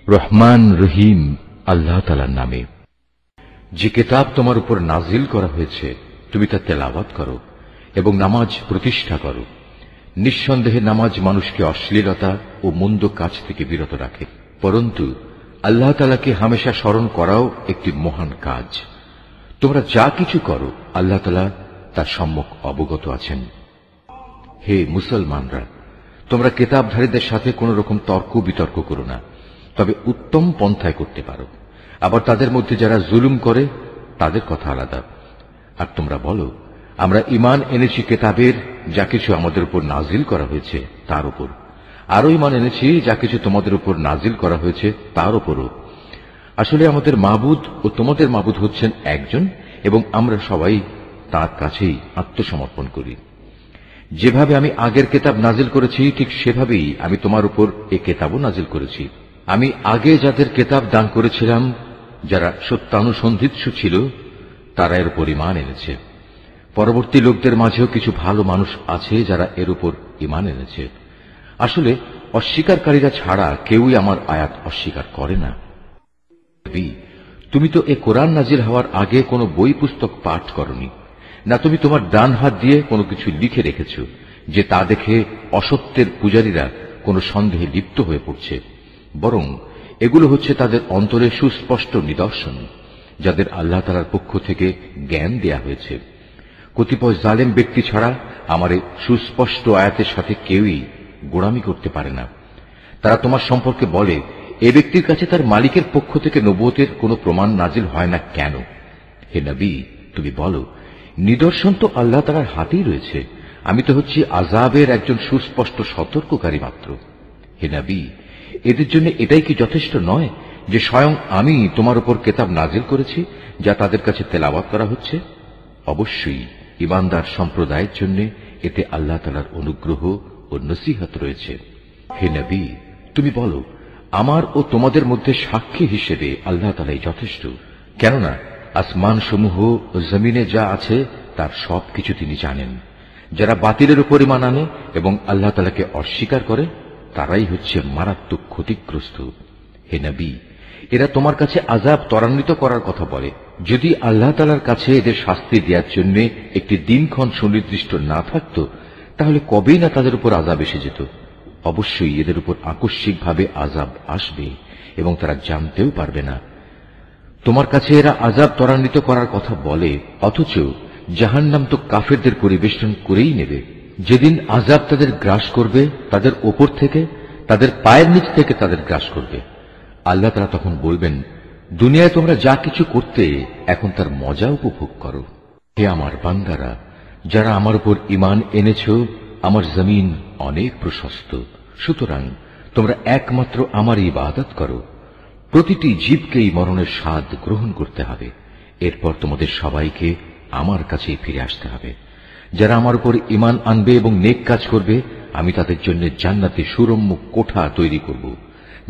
রহমান রহিম আল্লাহ তাআলার নামে। যে কিতাব তোমার উপর নাজিল করা হয়েছে তুমি তা তেলাওয়াত করো এবং নামাজ প্রতিষ্ঠা করো। নিঃসন্দেহে নামাজ মানুষকে অশ্লীলতা ও মন্দ কাজ থেকে বিরত রাখে, পরন্তু আল্লাহ তাআলাকে হামেশা স্মরণ করাও একটি মহান কাজ। তোমরা যা কিছু করো আল্লাহ তাআলা তার সম্যক অবগত আছেন। হে মুসলমানরা, তোমরা কিতাবধারীদের সাথে কোন রকম তর্ক বিতর্ক করো না, তবে উত্তম পন্থায় করতে পারো। আবার তাদের মধ্যে যারা জুলুম করে তাদের কথা আলাদা। আর তোমরা বলো, আমরা ঈমান এনেছি কিতাবের যা কিছু আমাদের উপর নাজিল করা হয়েছে তার উপর, আরো ঈমান এনেছি যা কিছু তোমাদের উপর নাজিল করা হয়েছে তার উপরও। আসলে আমাদের মাবুদ ও তোমাদের মাবুদ হচ্ছেন একজন এবং আমরা সবাই তার কাছেই আত্মসমর্পণ করি। যেভাবে আমি আগের কিতাব নাজিল করেছি ঠিক সেভাবেই আমি তোমার উপর এই কিতাবও নাজিল করেছি। আমি আগে যাদের কিতাব দান করেছিলাম যারা সত্যানুসন্ধিৎসু ছিল তারা এর উপর ঈমান এনেছে। পরবর্তী লোকদের মাঝেও কিছু ভালো মানুষ আছে যারা এর উপর ঈমান এনেছে। আসলে অস্বীকারীরা ছাড়া কেউই আমার আয়াত অস্বীকার করে না। তুমি তো এ কোরআন নাজিল হওয়ার আগে কোনো বই পুস্তক পাঠ করনি, না তুমি তোমার ডান হাত দিয়ে কোনো কিছু লিখে রেখেছ যে তা দেখে অসত্যের পূজারীরা কোনো সন্দেহে লিপ্ত হয়ে পড়ছে। বরং এগুলো হচ্ছে তাদের অন্তরে সুস্পষ্ট নিদর্শন, যাদের আল্লাহ তাআলার পক্ষ থেকে জ্ঞান দেয়া হয়েছে। কতিপয় জালেম ব্যক্তি ছাড়া আমার এই সুস্পষ্ট আয়াতের সাথে কেউই গোড়ামি করতে পারে না। তারা তোমার সম্পর্কে বলে, এ ব্যক্তির কাছে তার মালিকের পক্ষ থেকে নবুয়তের কোনো প্রমাণ নাজিল হয় না কেন? হে নবী, তুমি বলো, নিদর্শন তো আল্লাহ তাআলার হাতেই রয়েছে। আমি তো হচ্ছি আযাবের একজন সুস্পষ্ট সতর্ককারী মাত্র। হে নবী, এদের জন্য এটাই কি যথেষ্ট নয় যে স্বয়ং আমি তোমার উপর কিতাব নাজিল করেছি যা তাদের কাছে তেলাওয়াত করা হচ্ছে? অবশ্যই ঈমানদার সম্প্রদায়ের জন্য এতে আল্লাহ তাআলার অনুগ্রহ ও নসিহত রয়েছে। হে নবী, তুমি বলো, আমার ও তোমাদের মধ্যে সাক্ষী হিসেবে আল্লাহ তাআলাই যথেষ্ট। কেননা আসমান সমূহ ও জমিনে যা আছে তার সবকিছু তিনি জানেন। যারা বাতিলের উপর ঈমান আনে এবং আল্লাহ তাআলাকে অস্বীকার করে তারাই হচ্ছে মারাত্মক ক্ষতিগ্রস্ত। হে নবী, এরা তোমার কাছে আযাব ত্বরান্বিত করার কথা বলে। যদি আল্লাহ তাআলার কাছে এদের শাস্তি দেওয়ার জন্য একটি দিনক্ষণ সুনির্দিষ্ট না থাকত তাহলে কবেই না তাদের উপর আযাব এসে যেত। অবশ্যই এদের উপর আকস্মিকভাবে আযাব আসবে এবং তারা জানতেও পারবে না। তোমার কাছে এরা আযাব ত্বরান্বিত করার কথা বলে, অথচ জাহান্নাম তো কাফেরদের পরিবেষ্টন করেই নেবে। যেদিন আযাব তাদের গ্রাস করবে তাদের ওপর থেকে, তাদের পায়ের নিচ থেকে তাদের গ্রাস করবে। আল্লাহ তাআলা তখন বলবেন, দুনিয়ায় তোমরা যা কিছু করতে এখন তার মজা উপভোগ করো। হে আমার বান্দারা, যারা আমার উপর ঈমান এনেছ, আমার জমিন অনেক প্রশস্ত, সুতরাং তোমরা একমাত্র আমার ইবাদত করো। প্রতিটি জীবকেই মরণের স্বাদ গ্রহণ করতে হবে, এরপর তোমাদের সবাইকে আমার কাছেই ফিরে আসতে হবে। যারা আমার উপর ঈমান আনবে এবং নেক কাজ করবে আমি তাদের জন্য জান্নাতে সুরম্য কোঠা তৈরি করব,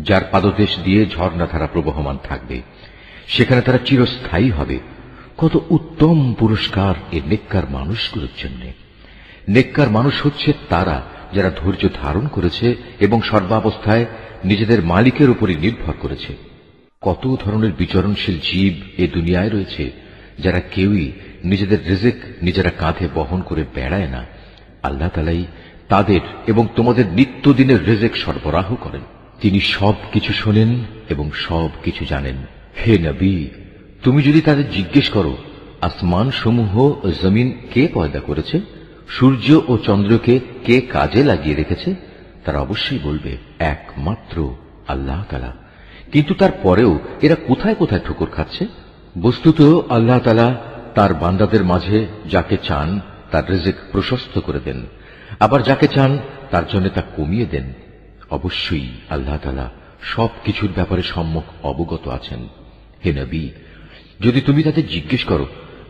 যার পাদদেশ দিয়ে ঝর্ণাধারা প্রবহমান থাকবে। সেখানে তারা চিরস্থায়ী হবে। কত উত্তম পুরস্কার এই নেককার মানুষগুলোর জন্য। নেককার মানুষ হচ্ছে তারা যারা ধৈর্য ধারণ করেছে এবং সর্বাবস্থায় নিজেদের মালিকের উপরই নির্ভর করেছে। কত ধরনের বিচরণশীল জীব এ দুনিয়ায় রয়েছে যারা কেউই নিজেদের রিজিক নিজেরা কাঁধে বহন করে বেড়ায় না। আল্লাহ তাআলাই তাদের এবং তোমাদের নিত্যদিনের রিজিক সরবরাহ করেন। তিনি সব কিছু শোনেন এবং সব কিছু জানেন। হে নবী, তুমি যদি তাদের জিজ্ঞেস করো, আসমান সমূহ ও জমিন কে পয়দা করেছে, সূর্য ও চন্দ্রকে কে কাজে লাগিয়ে রেখেছে, তারা অবশ্যই বলবে একমাত্র আল্লাহ তাআলা। কিন্তু তারপরেও এরা কোথায় কোথায় ঠোকর খাচ্ছে। বস্তুত আল্লাহ তাআলা তার বান্দাদের মাঝে যাকে চান তার রিজিক প্রশস্ত করে দেন, আবার যাকে চান তার জন্য তা কমিয়ে দেন। অবশ্যই আল্লাহ তাআলা সবকিছুর ব্যাপারে সম্যক অবগত আছেন। হে নবী, যদি তুমি তাদের জিজ্ঞেস করো,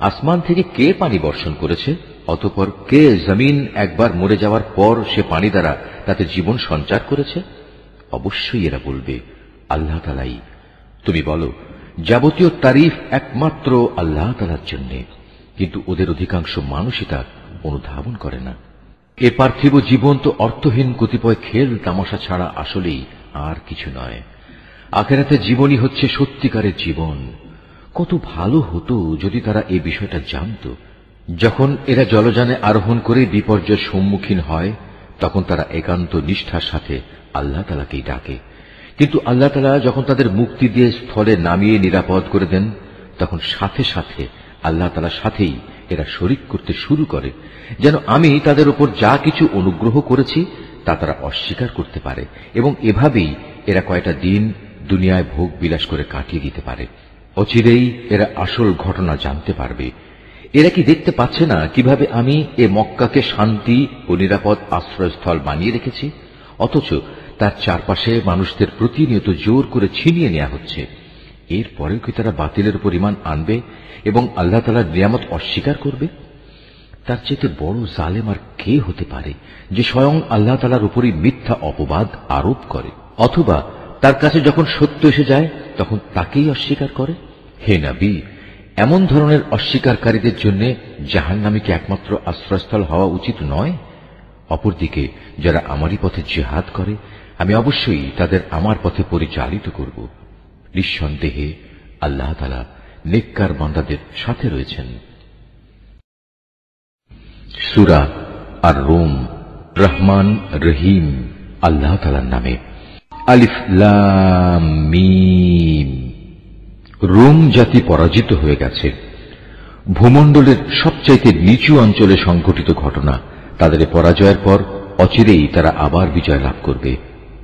আসমান থেকে কে পানি বর্ষণ করেছে, অতঃপর কে জমিন একবার মরে যাওয়ার পর সে পানি দ্বারা তাতে জীবন সঞ্চার করেছে, অবশ্যই এরা বলবে আল্লাহ তাআলাই। তুমি বলো, যাবতীয় তারিফ একমাত্র আল্লাহ তাআলার জন্য, কিন্তু ওদের অধিকাংশ মানুষই তা অনুধাবন করে না। এ পার্থিব জীবন তো অর্থহীন কতিপয় খেল তামাশা ছাড়া আসলেই আর কিছু নয়। আখিরাতে জীবনই হচ্ছে সত্যিকারের জীবন। কত ভালো হতো যদি তারা এই বিষয়টা জানত। যখন এরা জলযানে আরোহণ করে বিপর্যয়ের সম্মুখীন হয়, তখন তারা একান্ত নিষ্ঠার সাথে আল্লাহ তাআলাকেই ডাকে। কিন্তু আল্লাহ তাআলা যখন তাদের মুক্তি দিয়ে স্থলে নামিয়ে নিরাপদ করে দেন, তখন সাথে সাথে আল্লাহ তাআলার সাথেই এরা শরিক করতে শুরু করে, যেন আমি তাদের উপর যা কিছু অনুগ্রহ করেছি তা তারা অস্বীকার করতে পারে, এবং এভাবেই এরা কয়টা দিন দুনিয়ায় ভোগ বিলাস করে কাটিয়ে দিতে পারে। অচিরেই এরা আসল ঘটনা জানতে পারবে। এরা কি দেখতে পাচ্ছে না কিভাবে আমি এ মক্কাকে শান্তি ও নিরাপদ আশ্রয়স্থল বানিয়ে রেখেছি, অথচ তার চারপাশে মানুষদের প্রতিনিয়ত জোর করে ছিনিয়ে নেওয়া হচ্ছে। এরপরেও কি তারা বাতিলের উপর ঈমান আনবে এবং আল্লাহ তাআলার নিয়ামত অস্বীকার করবে? তার চেয়ে বড় জালেম আর কে হতে পারে যে স্বয়ং আল্লাহ তাআলার উপরই মিথ্যা অপবাদ আরোপ করে, অথবা তার কাছে যখন সত্য এসে যায় তখন তাকেই অস্বীকার করে? হে নবী, এমন ধরনের অস্বীকারীদের জন্য জাহান্নামী কি একমাত্র আশ্রয়স্থল হওয়া উচিত নয়? অপরদিকে যারা আমারই পথে জিহাদ করে, আমি অবশ্যই তাদের আমার পথে পরিচালিত করব। নিঃসন্দেহে আল্লাহ তাআলা নেককার বান্দাদের সাথে রয়েছেন। সূরা আর রুম। রহমান রহিম আল্লাহ তাআলার নামে। আলিফ লাম মিম। রোম জাতি পরাজিত হয়ে গেছে। ভূমণ্ডলের সবচাইতে নিচু অঞ্চলে সংঘটিত ঘটনা। তাদের পরাজয়ের পর অচিরেই তারা আবার বিজয় লাভ করবে।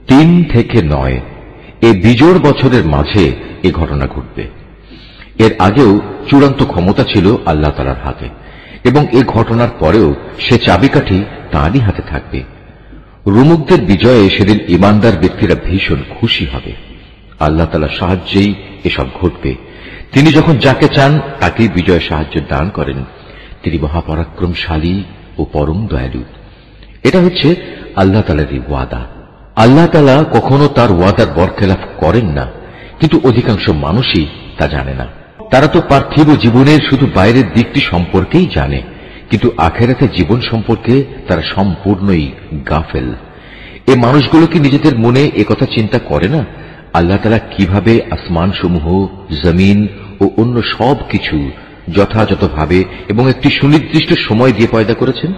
3 থেকে 9 এ বিজোড় বছরের মাঝে এ ঘটনা ঘটবে। এর আগেও চূড়ান্ত ক্ষমতা ছিল আল্লাহ তাআলার হাতে, এবং এ ঘটনার পরেও সে চাবিকাঠি তাঁরই হাতে থাকবে। রোমকদের বিজয়ে সেদিন ঈমানদার ব্যক্তিরা ভীষণ খুশি হবে। আল্লাহ তাআলার সাহায্যেই এসব ঘটবে। তিনি যখন যাকে চান তাকেই বিজয় সাহায্য দান করেন। তিনি মহাপরাক্রমশালী ও পরম দয়ালু। এটা হচ্ছে আল্লাহ তাআলারই ওয়াদা। আল্লাহ তাআলা কখনো তার ওয়াদার বরখেলাফ করেন না, কিন্তু অধিকাংশ মানুষই তা জানে না। তারা তো পার্থিব জীবনের শুধু বাইরের দিকটি সম্পর্কেই জানে, কিন্তু আখিরাতের জীবন সম্পর্কে তারা সম্পূর্ণই গাফেল। এ মানুষগুলো কি নিজেদের মনে একথা চিন্তা করে না আল্লাহ তাআলা কিভাবে আসমান সমূহ, জমিন ও অন্য সব কিছু যথাযথভাবে এবং একটি সুনির্দিষ্ট সময় দিয়ে পয়দা করেছেন?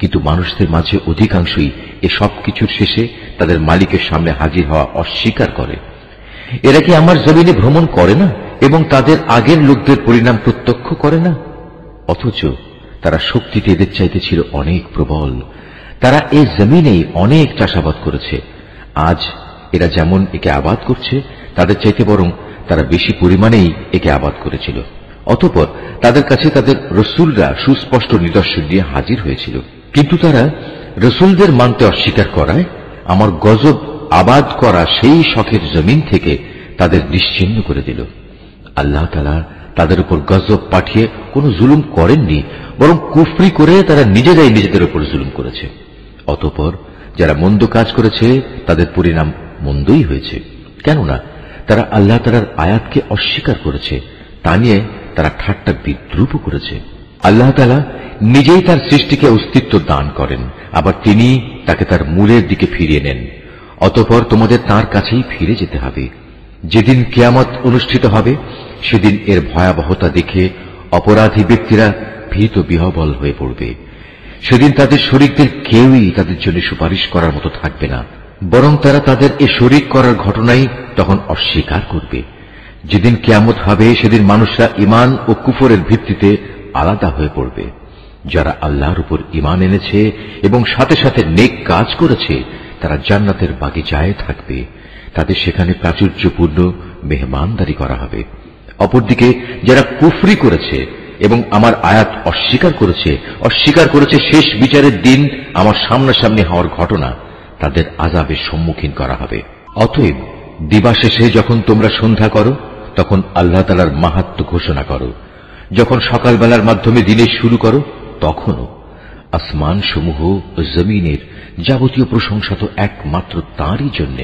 কিন্তু মানুষদের মাঝে অধিকাংশই এ সব কিছুর শেষে তাদের মালিকের সামনে হাজির হওয়া অস্বীকার করে। এরা কি আমার জমিনে ভ্রমণ করে না এবং তাদের আগের লোকদের পরিণাম প্রত্যক্ষ করে না? অথচ তারা শক্তিতে এদের চাইতে ছিল অনেক প্রবল। তারা এ জমিনেই অনেক চাষাবাদ করেছে। আজ এরা যেমন একে আবাদ করছে, তাদের চাইতে বরং তারা বেশি পরিমাণেই একে আবাদ করেছিল। অতঃপর তাদের কাছে তাদের রসুলরা সুস্পষ্ট নিদর্শন দিয়ে হাজির হয়েছিল, কিন্তু তারা রসুলদের মানতে অস্বীকার করায় আমার গজব আবাদ করা সেই শখের জমিন থেকে তাদের নিশ্চিহ্ন করে দিল। আল্লাহ তাআলা তাদের উপর গজব পাঠিয়ে কোনো জুলুম করেননি, বরং কুফরি করে তারা নিজেরাই নিজেদের উপর জুলুম করেছে। অতঃপর যারা মন্দ কাজ করেছে তাদের পরিণাম মন্দই হয়েছে, কেননা তারা আল্লাহ তাআলার আয়াতকে অস্বীকার করেছে। তা নিয়ে তারা ঠাট্টা বিদ্রূপ করেছে। আল্লাহ তাআলা নিজেই তার সৃষ্টিকে অস্তিত্ব দান করেন, আবার তিনি তাকে তার মূলের দিকে ফিরিয়ে নেন। অতঃপর তোমাদের তার কাছেই ফিরে যেতে হবে। যেদিন কিয়ামত অনুষ্ঠিত হবে সেদিন এর ভয়াবহতা দেখে অপরাধী ব্যক্তিরা ভীত বিহ্বল হয়ে পড়বে। সেদিন তাদের শরীকদের কেউই তাদের জন্য সুপারিশ করার মতো থাকবে না, বরং তারা তাদের এ শরীক করার ঘটনাই তখন অস্বীকার করবে। যেদিন কিয়ামত হবে সেদিন মানুষরা ঈমান ও কুফরের ভিত্তিতে আলাদা হয়ে পড়বে। যারা আল্লাহর উপর ঈমান এনেছে এবং সাথে সাথে নেক কাজ করেছে তারা জান্নাতের বাগিচায় থাকবে। তাদের সেখানে প্রাচুর্যপূর্ণ মেহমানদারি করা হবে। অপরদিকে যারা কুফরি করেছে এবং আমার আয়াত অস্বীকার করেছে শেষ বিচারের দিন আমার সামনাসামনি হওয়ার ঘটনা, তাদের আযাবের সম্মুখীন করা হবে। অতএব দিবাশেষে যখন তোমরা সন্ধ্যা করো তখন আল্লাহ তাআলার মাহাত্ম্য ঘোষণা করো। যখন সকালবেলার মাধ্যমে দিনের শুরু করো তখনও। আসমান সমূহ ও জমিনের যাবতীয় প্রশংসা তো একমাত্র তাঁরই জন্য।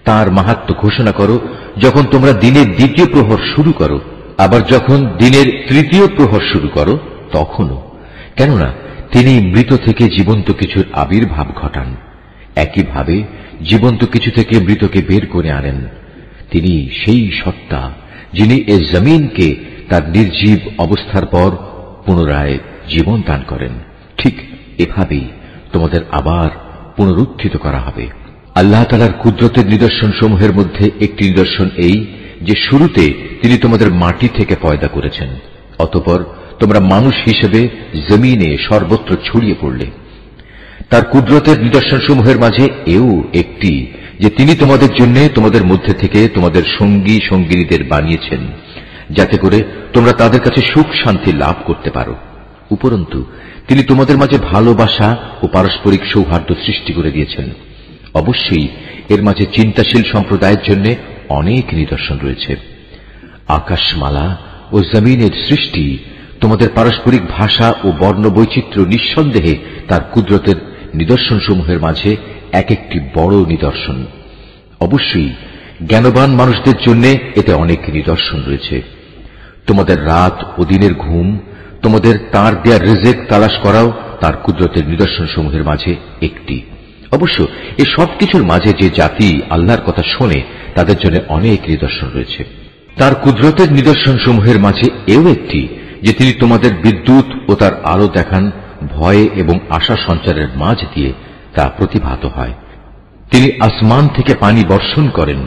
তাঁর মাহাত্ম্য ঘোষণা করো যখন তোমরা দিনের দ্বিতীয় প্রহর শুরু করো, আবার যখন দিনের তৃতীয় প্রহর শুরু করো তখনও। কেননা তিনি মৃত থেকে জীবন্ত কিছুর আবির্ভাব ঘটান, একইভাবে জীবন্ত কিছু থেকে মৃতকে বের করে আনেন। তিনি সেই সত্তা যিনি এ জমিনকে তার নির্জীব অবস্থার পর পুনরায় জীবন দান করেন। ঠিক এভাবেই তোমাদের আবার পুনরুত্থিত করা হবে। আল্লাহ তাআলার কুদরতের নিদর্শন সমূহের মধ্যে একটি নিদর্শন এই যে শুরুতে তিনি তোমাদের মাটি থেকে পয়দা করেছেন, অতঃপর তোমরা মানুষ হিসেবে জমিনে সর্বত্র ছড়িয়ে পড়লে। তার কুদরতের নিদর্শন সমূহের মাঝে এও একটি যে তিনি তোমাদের জন্য তোমাদের মধ্যে থেকে তোমাদের সঙ্গী সঙ্গিনীদের বানিয়েছেন, যাতে করে তোমরা তাদের কাছে সুখ শান্তি লাভ করতে পারো। উপরন্তু তিনি তোমাদের মাঝে ভালোবাসা ও পারস্পরিক সৌহার্দ্য সৃষ্টি করে দিয়েছেন। অবশ্যই এর মাঝে চিন্তাশীল সম্প্রদায়ের জন্য অনেক নিদর্শন রয়েছে। আকাশমালা ও জমিনের সৃষ্টি, তোমাদের পারস্পরিক ভাষা ও বর্ণ বৈচিত্র্য নিঃসন্দেহে তার কুদরতের নিদর্শন সমূহের মাঝে এক একটি বড় নিদর্শন। অবশ্যই জ্ঞানবান মানুষদের জন্য এতে অনেক নিদর্শন রয়েছে। তোমাদের রাত ও দিনের ঘুম, তোমাদের তার দেয়া রিজেক তালাশ করাও তার কুদরতের নিদর্শন সমূহের মাঝে একটি। অবশ্য এই সবকিছুর মাঝে যে জাতি আল্লাহর কথা শোনে তাদের জন্য অনেক নিদর্শন রয়েছে। তার কুদরতের নিদর্শন সমূহের মাঝে এও একটি যে তিনি তোমাদের বিদ্যুৎ ও তার আলো দেখান ভয়ে এবং আশা সঞ্চারের মাঝ দিয়ে তা প্রতিভাত হয়। তিনি আসমান থেকে পানি বর্ষণ করেন,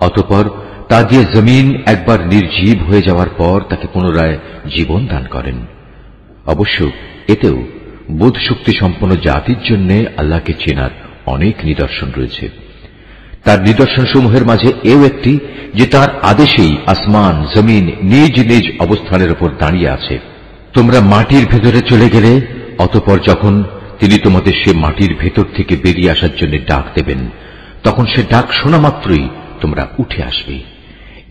অতঃপর তা দিয়ে জমিন একবার নির্জীব হয়ে যাওয়ার পর তাকে পুনরায় জীবন দান করেন। অবশ্য এতেও বোধ শক্তি সম্পন্ন জাতির জন্য আল্লাহকে চেনার অনেক নিদর্শন রয়েছে। তার নিদর্শন সমূহের মাঝে এও একটি যে তার আদেশেই আসমান জমিন নিজ নিজ অবস্থানের উপর দাঁড়িয়ে আছে। তোমরা মাটির ভেতরে চলে গেলে অতঃপর যখন তিনি তোমাদের সে মাটির ভেতর থেকে বেরিয়ে আসার জন্য ডাক দেবেন, তখন সে ডাক শোনা মাত্রই তোমরা উঠে আসবে।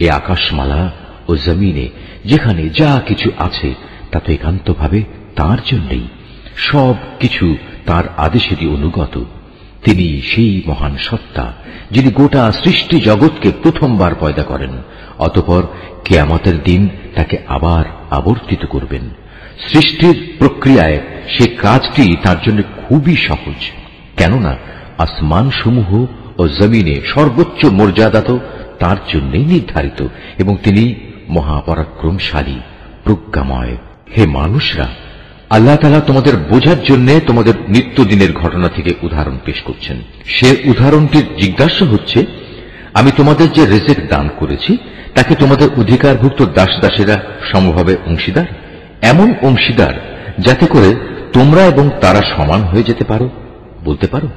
এ আকাশমালা ও জমিনে যেখানে যা কিছু আছে তা তো একান্তভাবে তাঁর জন্যই, সব কিছু তাঁর আদেশেরই অনুগত। তিনি সেই মহান সত্তা যিনি গোটা সৃষ্টি জগৎকে প্রথমবার পয়দা করেন, অতঃপর কিয়ামতের দিন তাকে আবার আবর্তিত করবেন। সৃষ্টির প্রক্রিয়ায় সে কাজটি তার জন্য খুবই সহজ, কেননা আসমান সমূহ ও জমিনে সর্বোচ্চ মর্যাদা তো তার জন্যই নির্ধারিত এবং তিনি মহাপরাক্রমশালী প্রজ্ঞাময়। হে মানুষরা, আল্লাহ তাআলা তোমাদের বোঝার জন্য তোমাদের নিত্যদিনের ঘটনা থেকে উদাহরণ পেশ করছেন। সে উদাহরণটির জিজ্ঞাসা হচ্ছে, আমি তোমাদের যে রিজিক দান করেছি তাকে তোমাদের অধিকারভুক্ত দাস দাসেরা সমভাবে অংশীদার, এমন অংশীদার যাতে করে তোমরা এবং তারা সমান হয়ে যেতে পারো। বলতে পারো,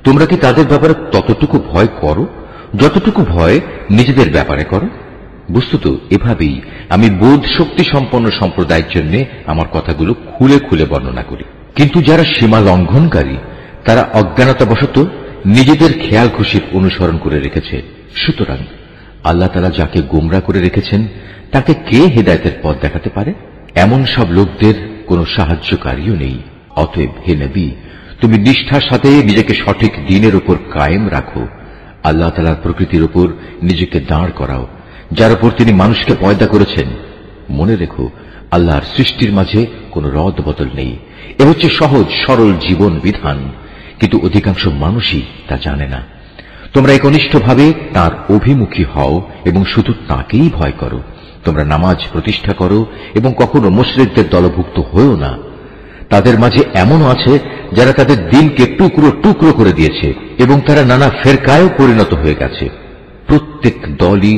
তোমরা কি তাদের ব্যাপারে ততটুকু ভয় করো যতটুকু ভয় নিজেদের ব্যাপারে করো? বস্তুত এভাবেই আমি বোধ শক্তি সম্পন্ন সম্প্রদায়ের জন্য আমার কথাগুলো খুলে খুলে বর্ণনা করি। কিন্তু যারা সীমা লঙ্ঘনকারী তারা অজ্ঞানতাবশত নিজেদের খেয়াল খুশির অনুসরণ করে রেখেছে। সুতরাং আল্লাহ তাআলা যাকে গোমরা করে রেখেছেন তাকে কে হেদায়েতের পথ দেখাতে পারে? এমন সব লোকদের কোনো সাহায্যকারীও নেই। অতএব হে নবী, তুমি নিষ্ঠার সাথে নিজেকে সঠিক দ্বীনের উপর কায়েম রাখো। আল্লাহ তাআলার প্রকৃতির উপর নিজেকে দাঁড় করাও, যার উপর তিনি মানুষকে পয়দা করেছেন। মনে রেখো, আল্লাহর সৃষ্টির মাঝে কোনো রদ বদল নেই। এ হচ্ছে সহজ সরল জীবন বিধান, কিন্তু অধিকাংশ মানুষই তা জানে না। তোমরা একনিষ্ঠভাবে তাঁর অভিমুখী হও এবং শুধু তাঁকেই ভয় করো। তোমরা নামাজ প্রতিষ্ঠা করো এবং কখনো মুশরিকদের দলভুক্ত হয়েও না। তাদের মাঝে এমনও আছে যারা তাদের দিনকে টুকরো টুকরো করে দিয়েছে এবং তারা নানা ফেরকায়ও পরিণত হয়ে গেছে। প্রত্যেক দলই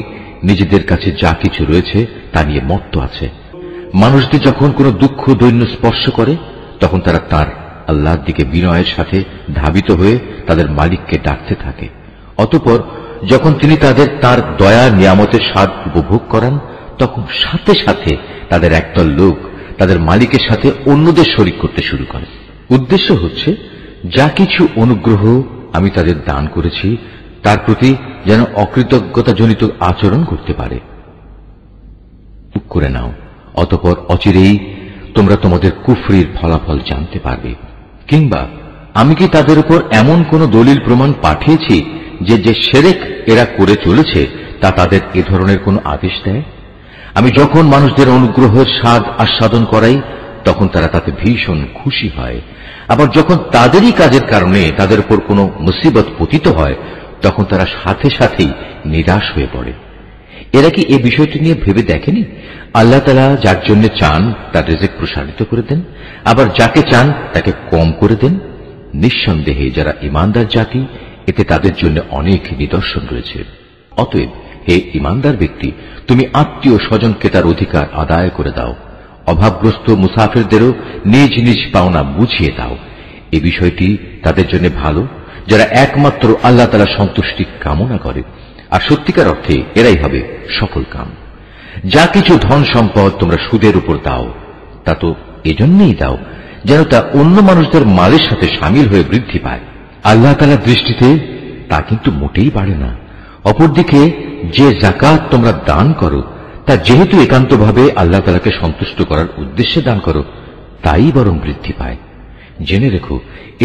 নিজেদের কাছে যা কিছু রয়েছে তা নিয়ে মত্ত আছে। মানুষদের যখন কোনো দুঃখ দৈন্য স্পর্শ করে তখন তারা তার আল্লাহর দিকে বিনয়ের সাথে ধাবিত হয়ে তাদের মালিককে ডাকতে থাকে। অতঃপর যখন তিনি তাদের তার দয়া নিয়ামতের স্বাদ উপভোগ করান তখন সাথে সাথে তাদের একদল লোক তাদের মালিকের সাথে অন্যদের শরীক করতে শুরু করে। উদ্দেশ্য হচ্ছে যা কিছু অনুগ্রহ আমি তাদের দান করেছি তার প্রতি যেন অকৃতজ্ঞতাজনিত আচরণ করতে পারে। করে নাও, অতঃপর অচিরেই তোমরা তোমাদের কুফরির ফলাফল জানতে পারবে। কিংবা আমি কি তাদের উপর এমন কোন দলিল প্রমাণ পাঠিয়েছি যে যে শিরক এরা করে চলেছে তা তাদের এ ধরনের কোন আদেশ দেয়? আমি যখন মানুষদের অনুগ্রহের স্বাদ আস্বাদন করাই তখন তারা তাতে ভীষণ খুশি হয়, আবার যখন তাদেরই কাজের কারণে তাদের উপর কোনো মুসিবত পতিত হয় তখন তারা সাথে সাথেই নিরাশ হয়ে পড়ে। এরা কি এ বিষয়টি নিয়ে ভেবে দেখেনি আল্লাহ তাআলা যার জন্য চান তার রিজিক প্রসারিত করে দেন, আবার যাকে চান তাকে কম করে দেন। নিঃসন্দেহে যারা ঈমানদার জাতি, এতে তাদের জন্য অনেক নিদর্শন রয়েছে। অতএব হে ঈমানদার ব্যক্তি, তুমি আত্মীয় স্বজনকে তার অধিকার আদায় করে দাও। অভাবগ্রস্ত মুসাফিরদেরও নিজ নিজ পাওনা বুঝিয়ে দাও। এ বিষয়টি তাদের জন্য ভালো যারা একমাত্র আল্লাহ তাআলার সন্তুষ্টি কামনা করে, আর সত্যিকার অর্থে এরাই হবে সফল কাম। যা কিছু ধন সম্পদ তোমরা সুদের উপর দাও, তা তো এজন্যই দাও যেন তা অন্য মানুষদের মালের সাথে সামিল হয়ে বৃদ্ধি পায়। আল্লাহ তাআলার দৃষ্টিতে তা কিন্তু মোটেই বাড়ে না। অপরদিকে যে যাকাত তোমরা দান করো, তা যেহেতু একান্তভাবে আল্লাহ তাআলাকে সন্তুষ্ট করার উদ্দেশ্যে দান করো, তাই বরং বৃদ্ধি পায়। জেনে রেখো,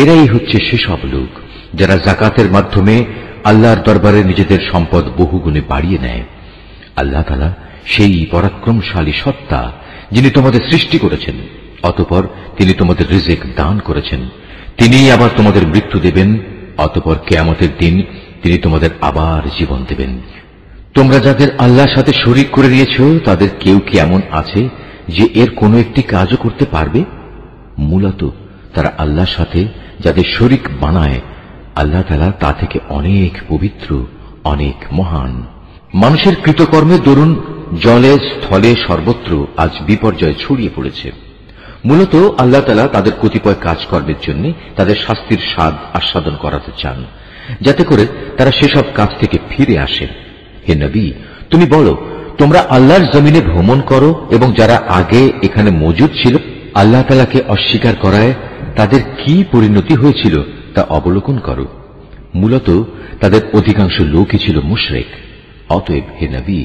এরাই হচ্ছে সেসব লোক যারা যাকাতের মাধ্যমে আল্লাহর দরবারে নিজেদের সম্পদ বহুগুণে বাড়িয়ে নেয়। আল্লাহ তাআলা সেই পরাক্রমশালী সত্তা যিনি তোমাদের সৃষ্টি করেছেন, অতঃপর তিনি তোমাদের রিজিক দান করেছেন। তিনিই আবার তোমাদের মৃত্যু দেবেন, অতঃপর কিয়ামতের দিন তিনি তোমাদের আবার জীবন দেবেন। তোমরা যাদের আল্লাহর সাথে শরীক করে নিয়েছ, তাদের কেউ কি এমন আছে যে এর কোনো একটি কাজও করতে পারবে? মূলত তারা আল্লাহর সাথে যাদের শরীক বানায়, আল্লাহ তাআলা তা থেকে অনেক পবিত্র, অনেক মহান। মানুষের কৃতকর্মের দরুন জলে স্থলে সর্বত্র আজ বিপর্যয় ছড়িয়ে পড়েছে। মূলত আল্লাহ তাআলা তাদের কতিপয় কাজকর্মের জন্য তাদের শাস্তির স্বাদ আস্বাদন করাতে চান, যাতে করে তারা সেসব কাজ থেকে ফিরে আসে। হে নবী, তুমি বলো, তোমরা আল্লাহর জমিনে ভ্রমণ করো এবং যারা আগে এখানে মজুদ ছিল আল্লাহ তাআলাকে অস্বীকার করায় তাদের কি পরিণতি হয়েছিল তা অবলোকন করো। মূলত তাদের অধিকাংশ লোকই ছিল মুশরিক। অতএব হে নবী,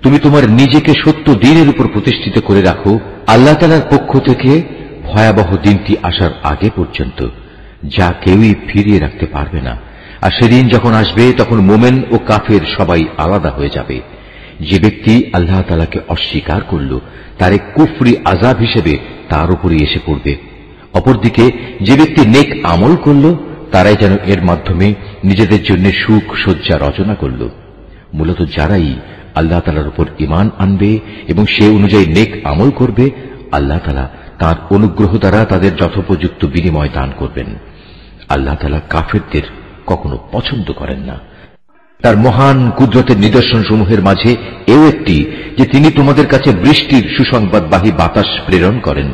তুমি তোমার নিজেকে সত্য দ্বীনের উপর প্রতিষ্ঠিত করে রাখো আল্লাহ তাআলার পক্ষ থেকে ভয়াবহ দিনটি আসার আগে পর্যন্ত, যা কেউই ফিরিয়ে রাখতে পারবে না। আর সেদিন যখন আসবে তখন মোমেন ও কাফের সবাই আলাদা হয়ে যাবে। যে ব্যক্তি আল্লাহ তাআলাকে অস্বীকার করল, তার এক কুফরি আযাব হিসেবে তার উপরই এসে পড়বে। অপরদিকে যে ব্যক্তি নেক আমল করল, তারাই যেন এর মাধ্যমে নিজেদের জন্য সুখ সজ্জা রচনা করল। মূলত যারাই আল্লাহ তাআলার উপর ঈমান আনবে এবং সে অনুযায়ী নেক আমল করবে, আল্লাহ তাআলা তাঁর অনুগ্রহ দ্বারা তাদের যথোপযুক্ত বিনিময় দান করবেন। আল্লাহ তাআলা কাফেরদের কখনো পছন্দ করেন না। তার মহান কুদরতের নিদর্শন সমূহের মাঝে এও একটি যে তিনি তোমাদের কাছে বৃষ্টির সুসংবাদবাহী বাতাস প্রেরণ করেন,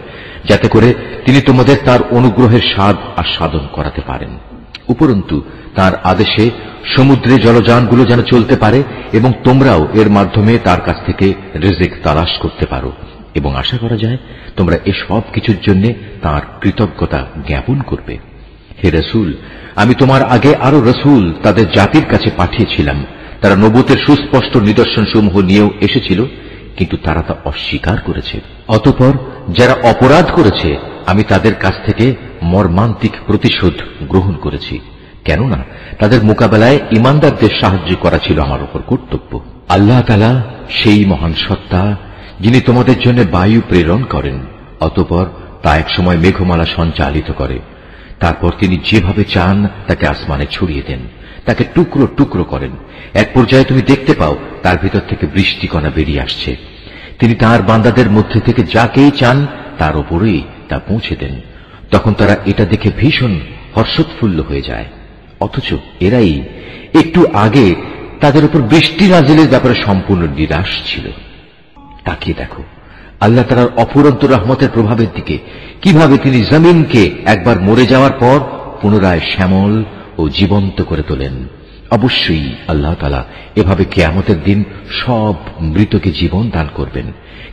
যাতে করে তিনি তোমাদের তার অনুগ্রহের স্বাদ আস্বাদন করাতে পারেন। উপরন্তু তার আদেশে সমুদ্রে জলযানগুলো যেন চলতে পারে এবং তোমরাও এর মাধ্যমে তার কাছ থেকে রিজিক তালাশ করতে পারো, এবং আশা করা যায় তোমরা এসব কিছুর জন্য তার কৃতজ্ঞতা জ্ঞাপন করবে। হে রাসূল, আমি তোমার আগে আরো রাসূল তাদের জাতির কাছে পাঠিয়েছিলাম। তারা নবুয়তের সুস্পষ্ট নিদর্শন সমূহ নিয়েও এসেছিল, কিন্তু তারা তা অস্বীকার করেছে। অতঃপর যারা অপরাধ করেছে, আমি তাদের কাছ থেকে মর্মান্তিক প্রতিশোধ গ্রহণ করেছি, কেননা তাদের মোকাবেলায় ঈমানদারদের সাহায্য করা ছিল আমার উপর কর্তব্য। আল্লাহ তাআলা সেই মহান সত্তা যিনি তোমাদের জন্য বায়ু প্রেরণ করেন, অতঃপর তা এক সময় মেঘমালা সঞ্চালিত করে। তারপর তিনি যেভাবে চান তাকে আসমানে ছড়িয়ে দেন, তাকে টুকরো টুকরো করেন। এক পর্যায়ে তুমি দেখতে পাও তার ভিতর থেকে বৃষ্টিকণা বেরিয়ে আসছে। তিনি তাঁর বান্দাদের মধ্যে থেকে যাকেই চান তার উপরেই তা পৌঁছে দেন। তখন তারা এটা দেখে ভীষণ হর্ষোৎফুল্ল হয়ে যায়। অথচ এরাই একটু আগে তাদের উপর বৃষ্টি নাজিলের ব্যাপারে সম্পূর্ণ নিরাশ ছিল। তাকিয়ে দেখো আল্লাহ তাআলার অফুরন্ত রহমতের প্রভাবের দিকে, কিভাবে তিনি জমিনকে একবার মরে যাওয়ার পর পুনরায় শ্যামল ও জীবন্ত করে তোলেন। অবশ্যই আল্লাহ তাআলা এভাবে কিয়ামতের দিন সব মৃতকে জীবন দান করবেন,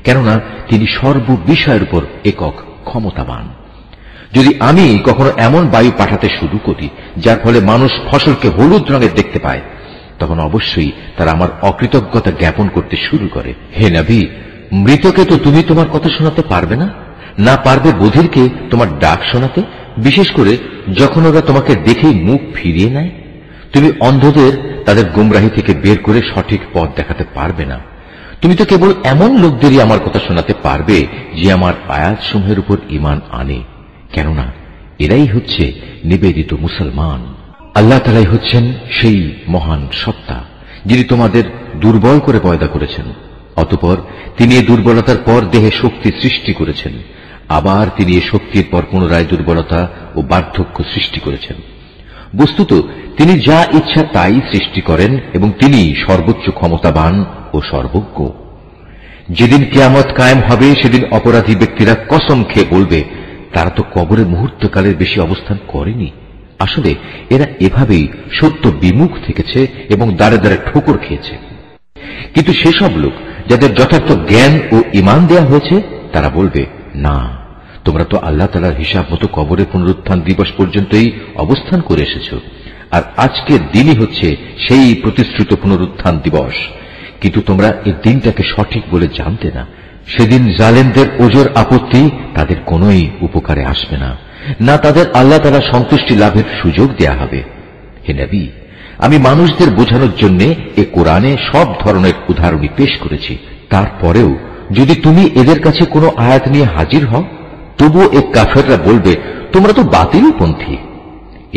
কেননা তিনি সর্ববিষয়ের উপর একক ক্ষমতাবান। যদি আমি কখনো এমন বায়ু পাঠাতে শুরু করি যার ফলে মানুষ ফসলকে হলুদ রঙের দেখতে পায়, তখন অবশ্যই তারা আমার অকৃতজ্ঞতা জ্ঞাপন করতে শুরু করে। হে নবী, মৃতকে তো তুমি তোমার কথা শোনাতে পারবে না, না পারবে বধিরকে তোমার ডাক শোনাতে, বিশেষ করে যখন ওরা তোমাকে দেখেই মুখ ফিরিয়ে নেয়। তুমি অন্ধদের তাদের গুমরাহি থেকে বের করে সঠিক পথ দেখাতে পারবে না। তুমি তো কেবল এমন লোকদেরই আমার কথা শোনাতে পারবে যে আমার আয়াতসমূহের উপর ঈমান আনে, কেননা এরাই হচ্ছে নিবেদিত মুসলমান। আল্লাহ তাআলাই হচ্ছেন সেই মহান সত্তা যিনি তোমাদের দুর্বল করে পয়দা করেছেন, অতঃপর তিনি এই দুর্বলতার পর দেহে শক্তি সৃষ্টি করেছেন, আবার তিনি এই শক্তির পর পুনরায় দুর্বলতা ও বার্ধক্য সৃষ্টি করেছেন। বস্তুত তিনি যা ইচ্ছা তাই সৃষ্টি করেন এবং তিনি সর্বোচ্চ ক্ষমতাবান ও সর্বজ্ঞ। যেদিন কিয়ামত কায়েম হবে সেদিন অপরাধী ব্যক্তিরা কসম খেয়ে বলবে, তারা তো কবরে মুহূর্তকালের বেশি অবস্থান করেনি। আসলে এরা এভাবেই সত্য বিমুখ থেকেছে এবং দ্বারে দ্বারে ঠোকর খেয়েছে। কিন্তু সেসব লোক যাদের যথার্থ জ্ঞান ও ঈমান দেয়া হয়েছে তারা বলবে, না, তোমরা তো আল্লাহ তাআলার হিসাব মতো কবরের পুনরুত্থান দিবস পর্যন্তই অবস্থান করে এসেছ, আর আজকের দিনই হচ্ছে সেই প্রতিশ্রুত পুনরুত্থান দিবস। কিন্তু তোমরা এই দিনটাকে সঠিক বলে জানতে না। সেদিন জালেমদের ওজর আপত্তি তাদের কোনোই উপকারে আসবে না, না তাদের আল্লাহ তাআলার সন্তুষ্টি লাভের সুযোগ দেয়া হবে। হে নবী, আমি মানুষদের বোঝানোর জন্য এ কোরআনে সব ধরনের উদাহরণই পেশ করেছি। তারপরেও যদি তুমি এদের কাছে কোনো আয়াত নিয়ে হাজির হও, তবুও এ কাফেররা বলবে, তোমরা তো বাতিলপন্থী।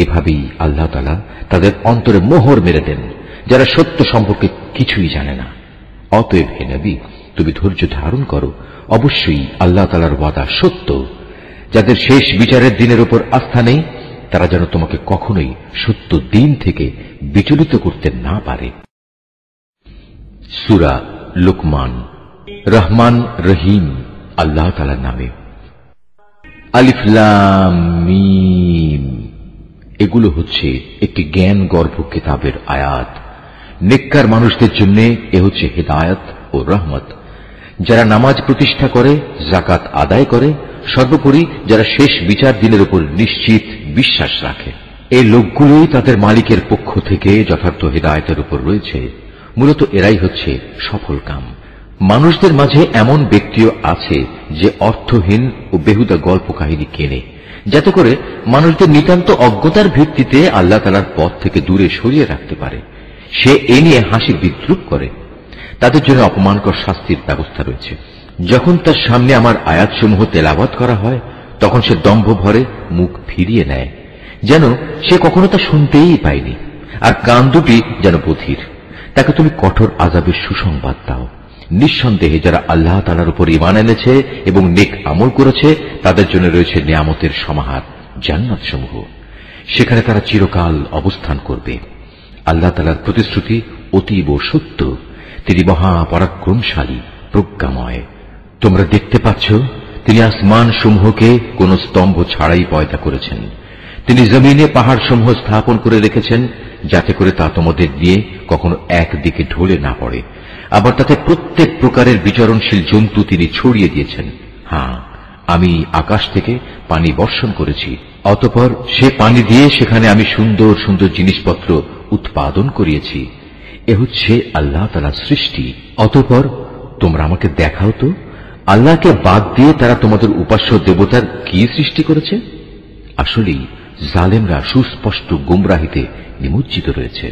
এভাবেই আল্লাহ তাআলা তাদের অন্তরে মোহর মেরে দেন, যারা সত্য সম্পর্কে কিছুই জানে না। অতএব হে নবী, তুমি ধৈর্য ধারণ করো, অবশ্যই আল্লাহ তাআলার ওয়াদা সত্য। যাদের শেষ বিচারের দিনের উপর আস্থা নেই তারা যেন তোমাকে কখনোই সত্য দিন থেকে বিচলিত করতে না পারে। সূরা লুকমান। রহমান রহিম আল্লাহ তাআলার নামে। আলিফ লাম মিম, এগুলো হচ্ছে একটি জ্ঞান গর্ভ কিতাবের আয়াত। নেককার মানুষদের জন্য এ হচ্ছে হেদায়েত ও রহমত। যারা নামাজ প্রতিষ্ঠা করে, যাকাত আদায় করে, সর্বোপরি যারা শেষ বিচার দিনের উপর নিশ্চিত বিশ্বাস রাখে, এই লোকগুলোই তাদের মালিকের পক্ষ থেকে যথার্থ হেদায়েতের উপর রয়েছে। মূলত এরাই হচ্ছে সফল কাম। মানুষদের মাঝে এমন ব্যক্তিও আছে যে অর্থহীন ও বেহুদা গল্প কাহিনী কেনে, যাতে করে মানুষদের নিতান্ত অজ্ঞতার ভিত্তিতে আল্লাহ তাআলার পথ থেকে দূরে সরিয়ে রাখতে পারে। সে এ নিয়ে হাসি বিদ্রুপ করে। তাদের জন্য অপমানকর শাস্তির ব্যবস্থা রয়েছে। যখন তার সামনে আমার আয়াতসমূহ তেলাওয়াত করা হয় তখন সে দম্ভ ভরে মুখ ফিরিয়ে নেয়, যেন সে কখনো তা শুনতেই পায়নি, আর কান দুটি যেন বধির। তাকে তুমি কঠোর আযাবের সুসংবাদ দাও। নিঃসন্দেহে যারা আল্লাহ তাআলার উপর ঈমান এনেছে এবং নেক আমল করেছে তাদের জন্য রয়েছে নিয়ামতের সমাহার, জান্নাত সমূহ। সেখানে তারা চিরকাল অবস্থান করবে। আল্লাহ তাআলার প্রতিশ্রুতি অতীব সত্য। তিনি মহাপরাক্রমশালী, প্রজ্ঞাময়। তোমরা দেখতে পাচ্ছ তিনি আসমান সমূহকে কোন স্তম্ভ ছাড়াই পয়দা করেছেন। তিনি জমিনে পাহাড় সমূহ স্থাপন করে রেখেছেন যাতে করে তা তোমাদের নিয়ে কখনো একদিকে ঢলে না পড়ে। আবার তাতে প্রত্যেক প্রকারের বিচরণশীল জন্তু তিনি ছড়িয়ে দিয়েছেন। হ্যাঁ, আমি আকাশ থেকে পানি বর্ষণ করেছি, অতঃপর সে পানি দিয়ে সেখানে আমি সুন্দর সুন্দর জিনিসপত্র উৎপাদন করিয়েছি। এ হচ্ছে আল্লাহ তাআলার সৃষ্টি। অতঃপর তোমরা আমাকে দেখাও তো, আল্লাহকে বাদ দিয়ে তারা তোমাদের উপাস্য দেবতার কি সৃষ্টি করেছে? আসলেই জালেমরা সুস্পষ্ট গুমরাহিতে নিমজ্জিত রয়েছে।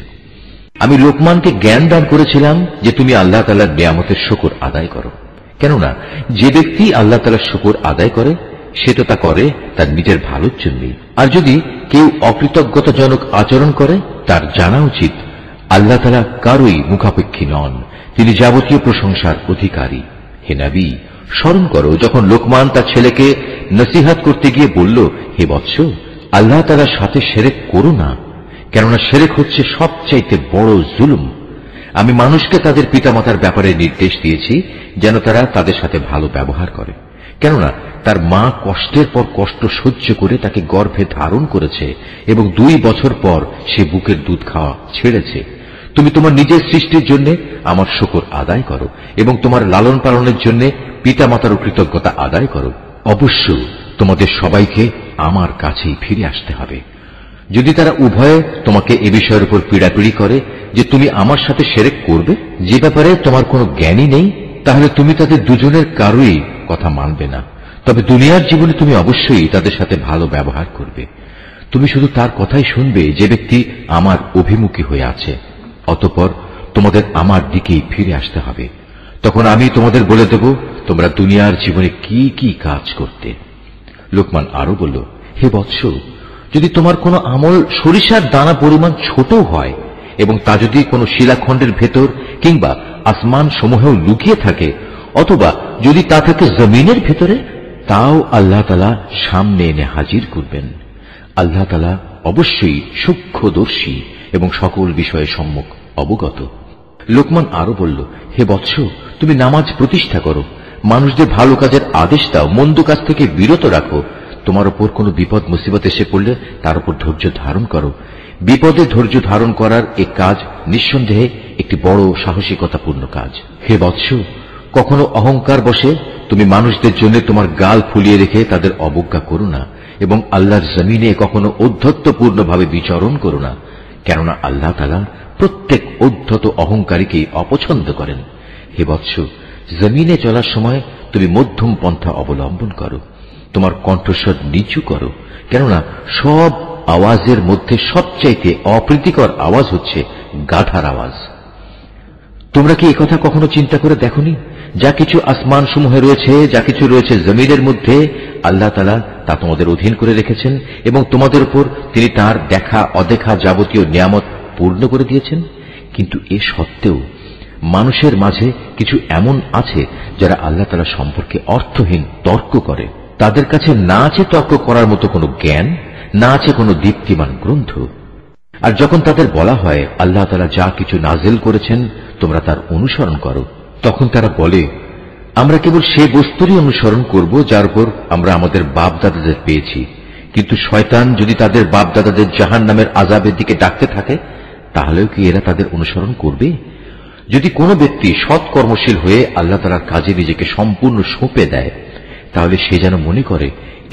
আমি লোকমানকে জ্ঞান দান করেছিলাম যে তুমি আল্লাহ তাআলার নিয়ামতের শুকর আদায় করো, কেননা যে ব্যক্তি আল্লাহ তাআলার শুকর আদায় করে সে তো তা করে তার নিজের ভালোর জন্যই। আর যদি কেউ অকৃতজ্ঞতাজনক আচরণ করে তার জানা উচিত আল্লাহ তাআলা কারোই মুখাপেক্ষী নন, তিনি যাবতীয় প্রশংসার অধিকারী। হে নবী, স্মরণ করো যখন লোকমান তার ছেলেকে নসিহত করতে গিয়ে বলল, হে বৎস, আল্লাহ তাআলার সাথে শিরক করো না, কেননা শিরক হচ্ছে সবচাইতে বড় জুলুম। আমি মানুষকে তাদের পিতামাতার ব্যাপারে নির্দেশ দিয়েছি যেন তারা তাদের সাথে ভালো ব্যবহার করে, কেননা তার মা কষ্টের পর কষ্ট সহ্য করে তাকে গর্ভে ধারণ করেছে এবং 2 বছর পর সে বুকের দুধ খাওয়া ছেড়েছে। তুমি তোমার নিজের সৃষ্টির জন্য আমার শুকর আদায় করো এবং তোমার লালন পালনের জন্য পিতামাতার কৃতজ্ঞতা আদায় করো। অবশ্য তোমাদের সবাইকে আমার কাছেই ফিরে আসতে হবে। যদি তারা উভয়ে তোমাকে এ বিষয়ের উপর পীড়াপিড়ি করে যে তুমি আমার সাথে শিরক করবে, যে ব্যাপারে তোমার কোনো জ্ঞানই নেই, তাহলে তুমি তাদের দুজনের কারোই কথা মানবে না। তবে দুনিয়ার জীবনে তুমি অবশ্যই তাদের সাথে ভালো ব্যবহার করবে। তুমি শুধু তার কথাই শুনবে যে ব্যক্তি আমার অভিমুখী হয়ে আছে। অতঃপর তোমাদের আমার দিকেই ফিরে আসতে হবে। তখন আমি তোমাদের বলে দেব তোমরা দুনিয়ার জীবনে কি কি কাজ করতে। লোকমান আরো বলল, হে বৎস, যদি তোমার কোনো আমল সরিষার দানা পরিমাণ ছোট হয় এবং তা যদি কোনো শিলাখণ্ডের ভেতর কিংবা আসমান সমূহেও লুকিয়ে থাকে, অথবা যদি তা থেকে জমিনের ভেতরে, তাও আল্লাহ তাআলা সামনে এনে হাজির করবেন। আল্লাহ তাআলা অবশ্যই সূক্ষ্মদর্শী এবং সকল বিষয়ে সম্যক অবগত। লোকমান আরো বলল, হে বৎস, তুমি নামাজ প্রতিষ্ঠা করো, মানুষদের ভালো কাজের আদেশ দাও, মন্দ কাজ থেকে বিরত রাখো। তোমার উপর কোনো বিপদ মুসিবত এসে পড়লে তার উপর ধৈর্য ধারণ করো। বিপদে ধৈর্য ধারণ করার এই কাজ নিঃসন্দেহে একটি বড় সাহসিকতাপূর্ণ কাজ। হে বৎস, কখনো অহংকার বসে তুমি মানুষদের জন্য তোমার গাল ফুলিয়ে রেখে তাদের অবজ্ঞা করো না, এবং আল্লাহর জমিনে কখনো ঔদ্ধত্যপূর্ণভাবে বিচরণ করো না, কেননা আল্লাহ তাআলা প্রত্যেক ঔদ্ধত অহংকারীকেই অপছন্দ করেন। হে বৎস, জমিনে চলার সময় তুমি মধ্যম পন্থা অবলম্বন করো, তোমার কণ্ঠস্বর নিচু করো, কেননা সব আওয়াজের মধ্যে সবচাইতে অপ্রীতিকর আওয়াজ হচ্ছে গাধার আওয়াজ। তোমরা কি একথা কখনো চিন্তা করে দেখোনি? যা কিছু আসমান সমূহে রয়েছে, যা কিছু রয়েছে জমিনের মধ্যে, আল্লাহ তাআলা তা তোমাদের অধীন করে রেখেছেন, এবং তোমাদের উপর তিনি তার দেখা অদেখা যাবতীয় নিয়ামত পূর্ণ করে দিয়েছেন। কিন্তু এ সত্ত্বেও মানুষের মাঝে কিছু এমন আছে যারা আল্লাহ তাআলা সম্পর্কে অর্থহীন তর্ক করে। তাদের কাছে না আছে তর্ক করার মতো কোনো জ্ঞান, না আছে কোনো দীপ্তিমান গ্রন্থ। আর যখন তাদের বলা হয় আল্লাহ তাআলা যা কিছু নাজিল করেছেন তোমরা তার অনুসরণ করো, তখন তারা বলে, আমরা কেবল সে বস্তুরই অনুসরণ করব যার উপর আমরা আমাদের বাপ দাদাদের পেয়েছি। কিন্তু শয়তান যদি তাদের বাপ দাদাদের জাহান্নামের আযাবের দিকে ডাকতে থাকে, তাহলেও কি এরা তাদের অনুসরণ করবে? যদি কোনো ব্যক্তি সৎ কর্মশীল হয়ে আল্লাহ তাআলার কাজে নিজেকে সম্পূর্ণ সঁপে দেয়, তাহলে সে যেন মনে করে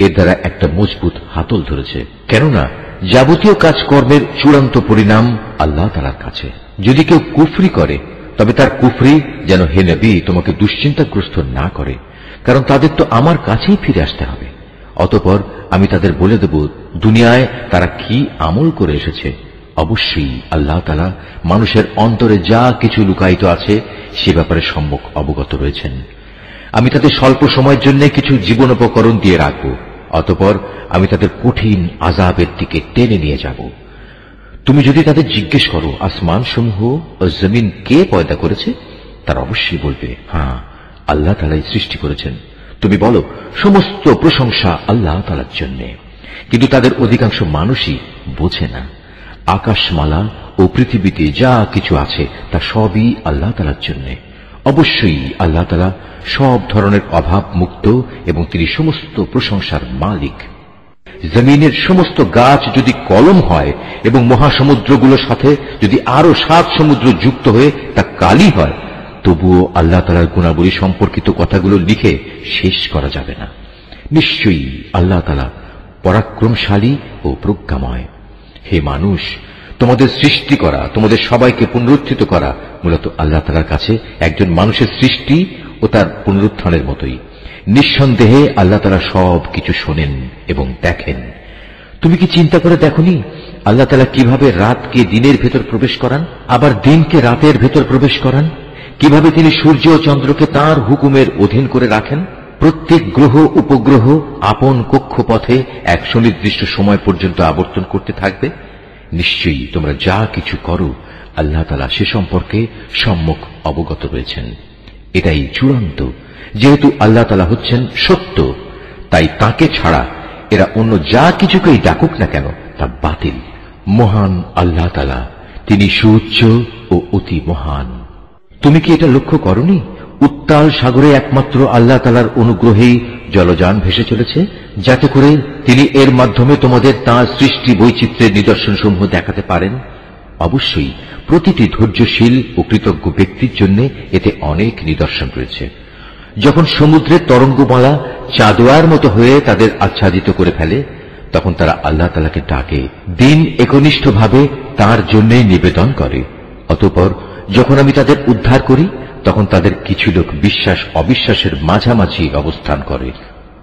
এর দ্বারা একটা মজবুত হাতল ধরেছে, কেননা যাবতীয় কাজকর্মের চূড়ান্ত পরিণাম আল্লাহ তাআলার কাছে। যদি কেউ কুফরি করে, তবে তার কুফরি যেন হে নবী তোমাকে দুশ্চিন্তাগ্রস্ত না করে, কারণ তাদের তো আমার কাছেই ফিরে আসতে হবে। অতঃপর আমি তাদের বলে দেব দুনিয়ায় তারা কি আমল করে এসেছে। অবশ্যই আল্লাহ তাআলা মানুষের অন্তরে যা কিছু লুকায়িত আছে সে ব্যাপারে সম্যক অবগত রয়েছেন। আমি তাদের স্বল্প সময়ের জন্য কিছু জীবনোপকরণ দিয়ে রাখব, অতঃপর আমি তাদের কঠিন আযাবের দিকে টেনে নিয়ে যাব। তুমি যদি তাদের জিজ্ঞেস করো আসমান সমূহ ও জমিন কে পয়দা করেছে, তারা অবশ্যই বলবে, হ্যাঁ, আল্লাহ তাআলাই সৃষ্টি করেছেন। তুমি বলো, সমস্ত প্রশংসা আল্লাহ তাআলার জন্য। কিন্তু তাদের অধিকাংশ মানুষই বোঝে না। আকাশমালা ও পৃথিবীতে যা কিছু আছে তা সবই আল্লাহ তাআলার জন্য। অবশ্যই আল্লাহ তাআলা সব ধরনের অভাব মুক্ত এবং তিনি সমস্ত প্রশংসার মালিক। জমিনের সমস্ত গাছ যদি কলম হয় এবং মহাসমুদ্রগুলোর সাথে যদি আরো 7 সমুদ্র যুক্ত হয়ে তা কালি হয়, তবুও আল্লাহ তাআলার গুণাবলী সম্পর্কিত কথাগুলো লিখে শেষ করা যাবে না। নিশ্চয়ই আল্লাহ তাআলা পরাক্রমশালী ও প্রজ্ঞাময়। হে মানুষ, তোমাদের সৃষ্টি করা, তোমাদের সবাইকে পুনরুত্থিত করা মূলত আল্লাহ তাআলার কাছে একজন মানুষের সৃষ্টি ও তার পুনরুত্থানের মতোই। নিঃসন্দেহে আল্লাহ তাআলা সব কিছু শোনেন এবং দেখেন। তুমি কি চিন্তা করে দেখোনি আল্লাহ তাআলা কিভাবে রাতকে দিনের ভেতর প্রবেশ করান, আবার দিনকে রাতের ভেতর প্রবেশ করান? কিভাবে তিনি সূর্য ও চন্দ্রকে তাঁর হুকুমের অধীন করে রাখেন? প্রত্যেক গ্রহ উপগ্রহ আপন কক্ষপথে এক সুনির্দিষ্ট সময় পর্যন্ত আবর্তন করতে থাকবে। নিশ্চয়ই তোমরা যা কিছু করো আল্লাহ তাআলা সে সম্পর্কে সম্যক অবগত রয়েছেন। এটাই চূড়ান্ত। যেহেতু আল্লাহ তাআলা হচ্ছেন সত্য, তাই তাকে ছাড়া এরা অন্য যা কিছুকেই ডাকুক না কেন তা বাতিল। মহান আল্লাহ তাআলা, তিনি সুউচ্চ ও অতি মহান। তুমি কি এটা লক্ষ্য করনি উত্তাল সাগরে একমাত্র আল্লাহ তাআলার অনুগ্রহেই জলযান ভেসে চলেছে, যাতে করে তিনি এর মাধ্যমে তোমাদের তাঁর সৃষ্টি বৈচিত্র্যের নিদর্শনসমূহ দেখাতে পারেন? অবশ্যই প্রতিটি ধৈর্যশীল ও কৃতজ্ঞ ব্যক্তির জন্য এতে অনেক নিদর্শন রয়েছে। যখন সমুদ্রের তরঙ্গমালা চাঁদোয়ার মতো হয়ে তাদের আচ্ছাদিত করে ফেলে, তখন তারা আল্লাহ তাআলাকে ডাকে, দিন একনিষ্ঠভাবে তাঁর জন্যই নিবেদন করে। অতঃপর যখন আমি তাদের উদ্ধার করি, তখন তাদের কিছু লোক বিশ্বাস অবিশ্বাসের মাঝামাঝি অবস্থান করে।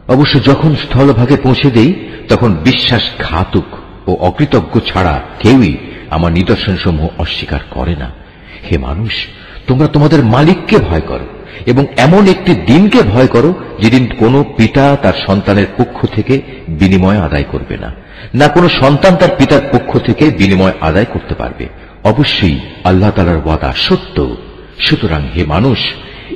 অবশ্য যখন স্থলভাগে পৌঁছে দেই, তখন বিশ্বাসঘাতক ও অকৃতজ্ঞ ছাড়া কেউই আমার নিদর্শনসমূহ অস্বীকার করে না। হে মানুষ, তোমরা তোমাদের মালিককে ভয় করো এবং এমন একটি দিনকে ভয় করো যেদিন কোনো পিতা তার সন্তানের পক্ষ থেকে বিনিময় আদায় করবে না, না কোনো সন্তান তার পিতার পক্ষ থেকে বিনিময় আদায় করতে পারবে। অবশ্যই আল্লাহ তাআলার ওয়াদা সত্য। সুতরাং হে মানুষ,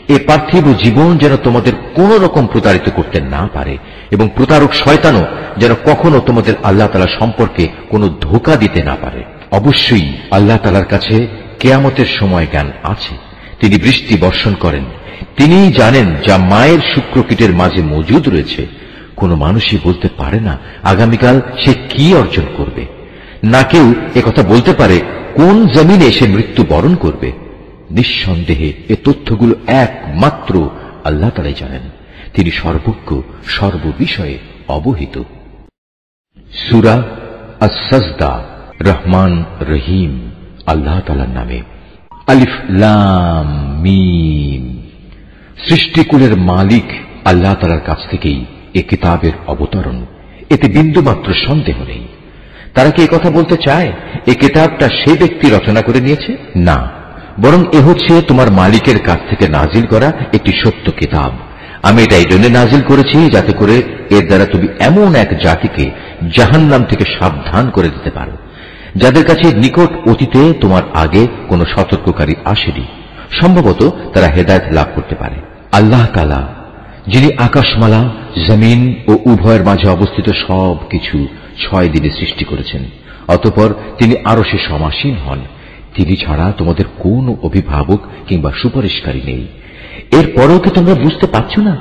এ পার্থিব জীবন যেন তোমাদের কোন রকম প্রতারিত করতে না পারে, এবং প্রতারক শয়তানও যেন কখনো তোমাদের আল্লাহ তাআলা সম্পর্কে কোনো ধোঁকা দিতে না পারে। অবশ্যই আল্লাহ তাআলার কাছে কিয়ামতের সময় জ্ঞান আছে। তিনি বৃষ্টি বর্ষণ করেন। তিনিই জানেন যা মায়ের শুক্রকীটের মাঝে মজুদ রয়েছে। কোনো মানুষই বলতে পারে না আগামীকাল সে কি অর্জন করবে, না কেউ একথা বলতে পারে কোন জমিনে সে মৃত্যু বরণ করবে। নিঃসন্দেহে এ তথ্যগুলো একমাত্র আল্লাহ তাআলাই জানেন। তিনি সর্বজ্ঞ, সর্ববিষয়ে অবহিত। সূরা আস-সাজদা। রহমান রহিম আল্লাহ তাআলার নামে। আলিফ লাম মিম। সৃষ্টিকুলের মালিক আল্লাহ তাআলার কাছ থেকেই এ কিতাবের অবতরণ, এতে বিন্দুমাত্র সন্দেহ নেই। তারা কি একথা বলতে চায় এ কিতাবটা সে ব্যক্তি রচনা করে নিয়েছে? না, বরং এ হচ্ছে তোমার মালিকের কাছ থেকে নাজিল করা একটি সত্য কিতাব। আমি এটা এই জন্য নাজিল করেছি যাতে করে এর দ্বারা তুমি এমন এক জাতিকে জাহান্নাম থেকে সাবধান করে দিতে পারো যাদের কাছে নিকট অতীতে তোমার আগে কোনো সতর্ককারী আসেনি। সম্ভবত তারা হেদায়েত লাভ করতে পারে। আল্লাহ তাআলা যিনি আকাশমালা, জমিন ও উভয়ের মাঝে অবস্থিত সব কিছু 6 দিনে সৃষ্টি করেছেন, অতঃপর তিনি আরশে সমাসীন হন। তিনি ছাড়া তোমাদের কোন অভিভাবক কিংবা সুপারিশকারী নেই। এরপরেও কি তোমরা বুঝতে পারছ না?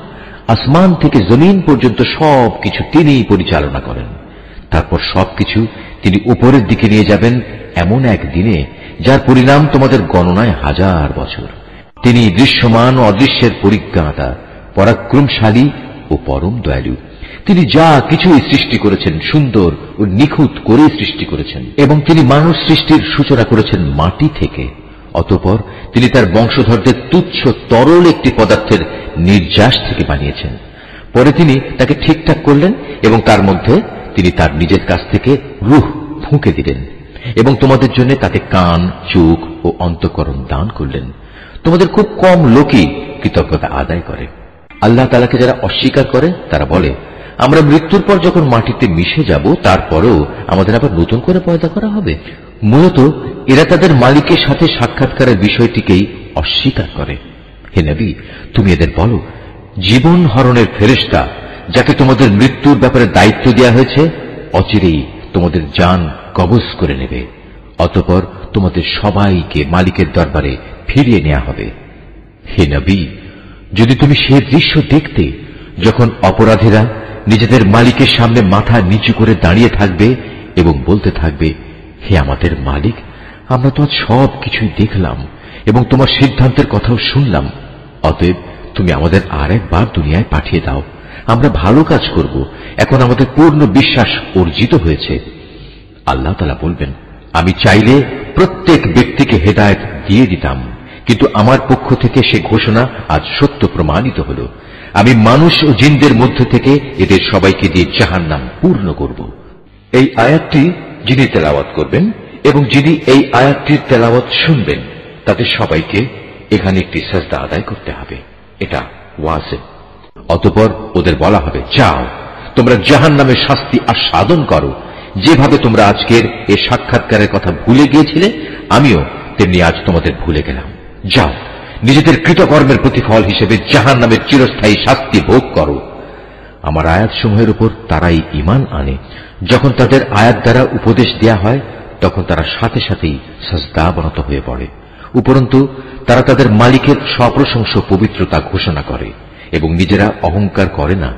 আসমান থেকে জমিন পর্যন্ত সবকিছু তিনিই পরিচালনা করেন। তারপর সবকিছু তিনি উপরের দিকে নিয়ে যাবেন এমন এক দিনে যার পরিণাম তোমাদের গণনায় 1000 বছর। তিনি দৃশ্যমান ও অদৃশ্যের পরিজ্ঞাতা, পরাক্রমশালী ও পরম দয়ালু। তিনি যা কিছুই সৃষ্টি করেছেন সুন্দর ও নিখুঁত করে সৃষ্টি করেছেন, এবং তিনি মানুষ সৃষ্টির সূচনা করেছেন মাটি থেকে। অতঃপর তিনি তার বংশধরদের তুচ্ছ তরল একটি পদার্থের নির্যাস থেকে বানিয়েছেন। পরে তিনি তাকে ঠিকঠাক করলেন এবং তার মধ্যে তিনি তার নিজের কাছ থেকে রূহ ফুঁকে দিলেন, এবং তোমাদের জন্য তাতে কান, চোখ ও অন্তঃকরণ দান করলেন। তোমাদের খুব কম লোকই কৃতজ্ঞতা আদায় করে। আল্লাহ তাআলাকে যারা অস্বীকার করে তারা বলে, আমরা মৃত্যুর পর যখন মাটিতে মিশে যাব তারপরেও আমাদের আবার নতুন করে পয়দা করা হবে। মূলত এরা তাদের মালিকের সাথে সাক্ষাৎকারের বিষয়টিকেই অস্বীকার করে। হে নবী, তুমি এদের বলো, জীবন হরণের ফেরেশতা যাকে তোমাদের মৃত্যুর ব্যাপারে দায়িত্ব দেওয়া হয়েছে অচিরেই তোমাদের জান কবজ করে নেবে। অতঃপর তোমাদের সবাইকে মালিকের দরবারে ফিরিয়ে নেওয়া হবে। হে নবী, যদি তুমি সে দৃশ্য দেখতে যখন অপরাধীরা নিজেদের মালিকের সামনে মাথা নিচু করে দাঁড়িয়ে থাকবে এবং বলতে থাকবে, হে আমাদের মালিক, আমরা তো আজ সব কিছুই দেখলাম এবং তোমার সিদ্ধান্তের কথাও শুনলাম। অতএব তুমি আমাদের আর একবার দুনিয়ায় পাঠিয়ে দাও। আমরা ভালো কাজ করব। এখন আমাদের পূর্ণ বিশ্বাস অর্জিত হয়েছে। আল্লাহ তাআলা বলবেন, আমি চাইলে প্রত্যেক ব্যক্তিকে হেদায়েত দিয়ে দিতাম, কিন্তু আমার পক্ষ থেকে সে ঘোষণা আজ সত্য প্রমাণিত হল। আমি মানুষ ও জিনদের মধ্য থেকে এদের সবাইকে দিয়ে জাহান্নাম পূর্ণ করব। এই আয়াতটি যিনি তেলাওয়াত করবেন এবং যিনি এই আয়াতটির তেলাওয়াত শুনবেন তাদের সবাইকে এখানে একটি সাজদা আদায় করতে হবে। এটা ওয়াজিব। অতঃপর ওদের বলা হবে, যাও তোমরা জাহান্নামের শাস্তি আস্বাদন করো। যেভাবে তোমরা আজকের এই সাক্ষাৎকারের কথা ভুলে গিয়েছিলে, আমিও তেমনি আজ তোমাদের ভুলে গেলাম। যাও নিজেদের কৃতকর্মের প্রতিফল হিসেবে জাহান্নামের চিরস্থায়ী শাস্তি ভোগ করো। আমার আয়াতসমূহের উপর তারাই ঈমান আনে। যখন তাদের আয়াত দ্বারা উপদেশ দেয়া হয় তখন তারা সাথে সাথেই সাজদাবনত হয়ে পড়ে। উপরন্তু তারা তাদের মালিকের সপ্রশংস পবিত্রতা ঘোষণা করে এবং নিজেরা অহংকার করে না।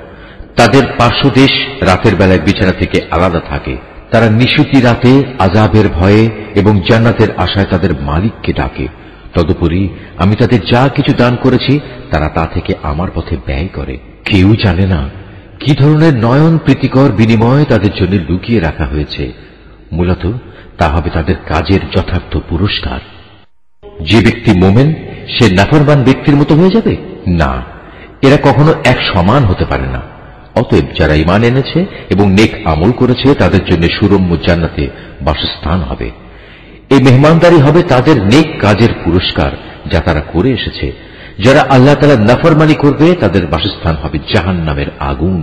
তাদের পার্শ্বদেশ রাতের বেলায় বিছানা থেকে আলাদা থাকে। তারা নিশুতি রাতে আযাবের ভয়ে এবং জান্নাতের আশায় তাদের মালিককে ডাকে। তদুপরি আমি তাদের যা কিছু দান করেছি তারা তা থেকে আমার পথে ব্যয় করে। কেউ জানে না কি ধরনের নয়ন প্রীতিকর বিনিময় তাদের জন্য লুকিয়ে রাখা হয়েছে। মূলত তা হবে তাদের কাজের যথার্থ পুরস্কার। যে ব্যক্তি মোমেন সে নাফরমান ব্যক্তির মতো হয়ে যাবে? না, এরা কখনো এক সমান হতে পারে না। অতএব যারা ঈমান এনেছে এবং নেক আমল করেছে তাদের জন্য সুরম্য জান্নাতে বাসস্থান হবে। এই মেহমানদারি হবে তাদের নেক কাজের পুরস্কার যা তারা করে এসেছে। যারা আল্লাহ তাআলার নাফরমানি করবে তাদের বাসস্থান হবে জাহান্নামের আগুন।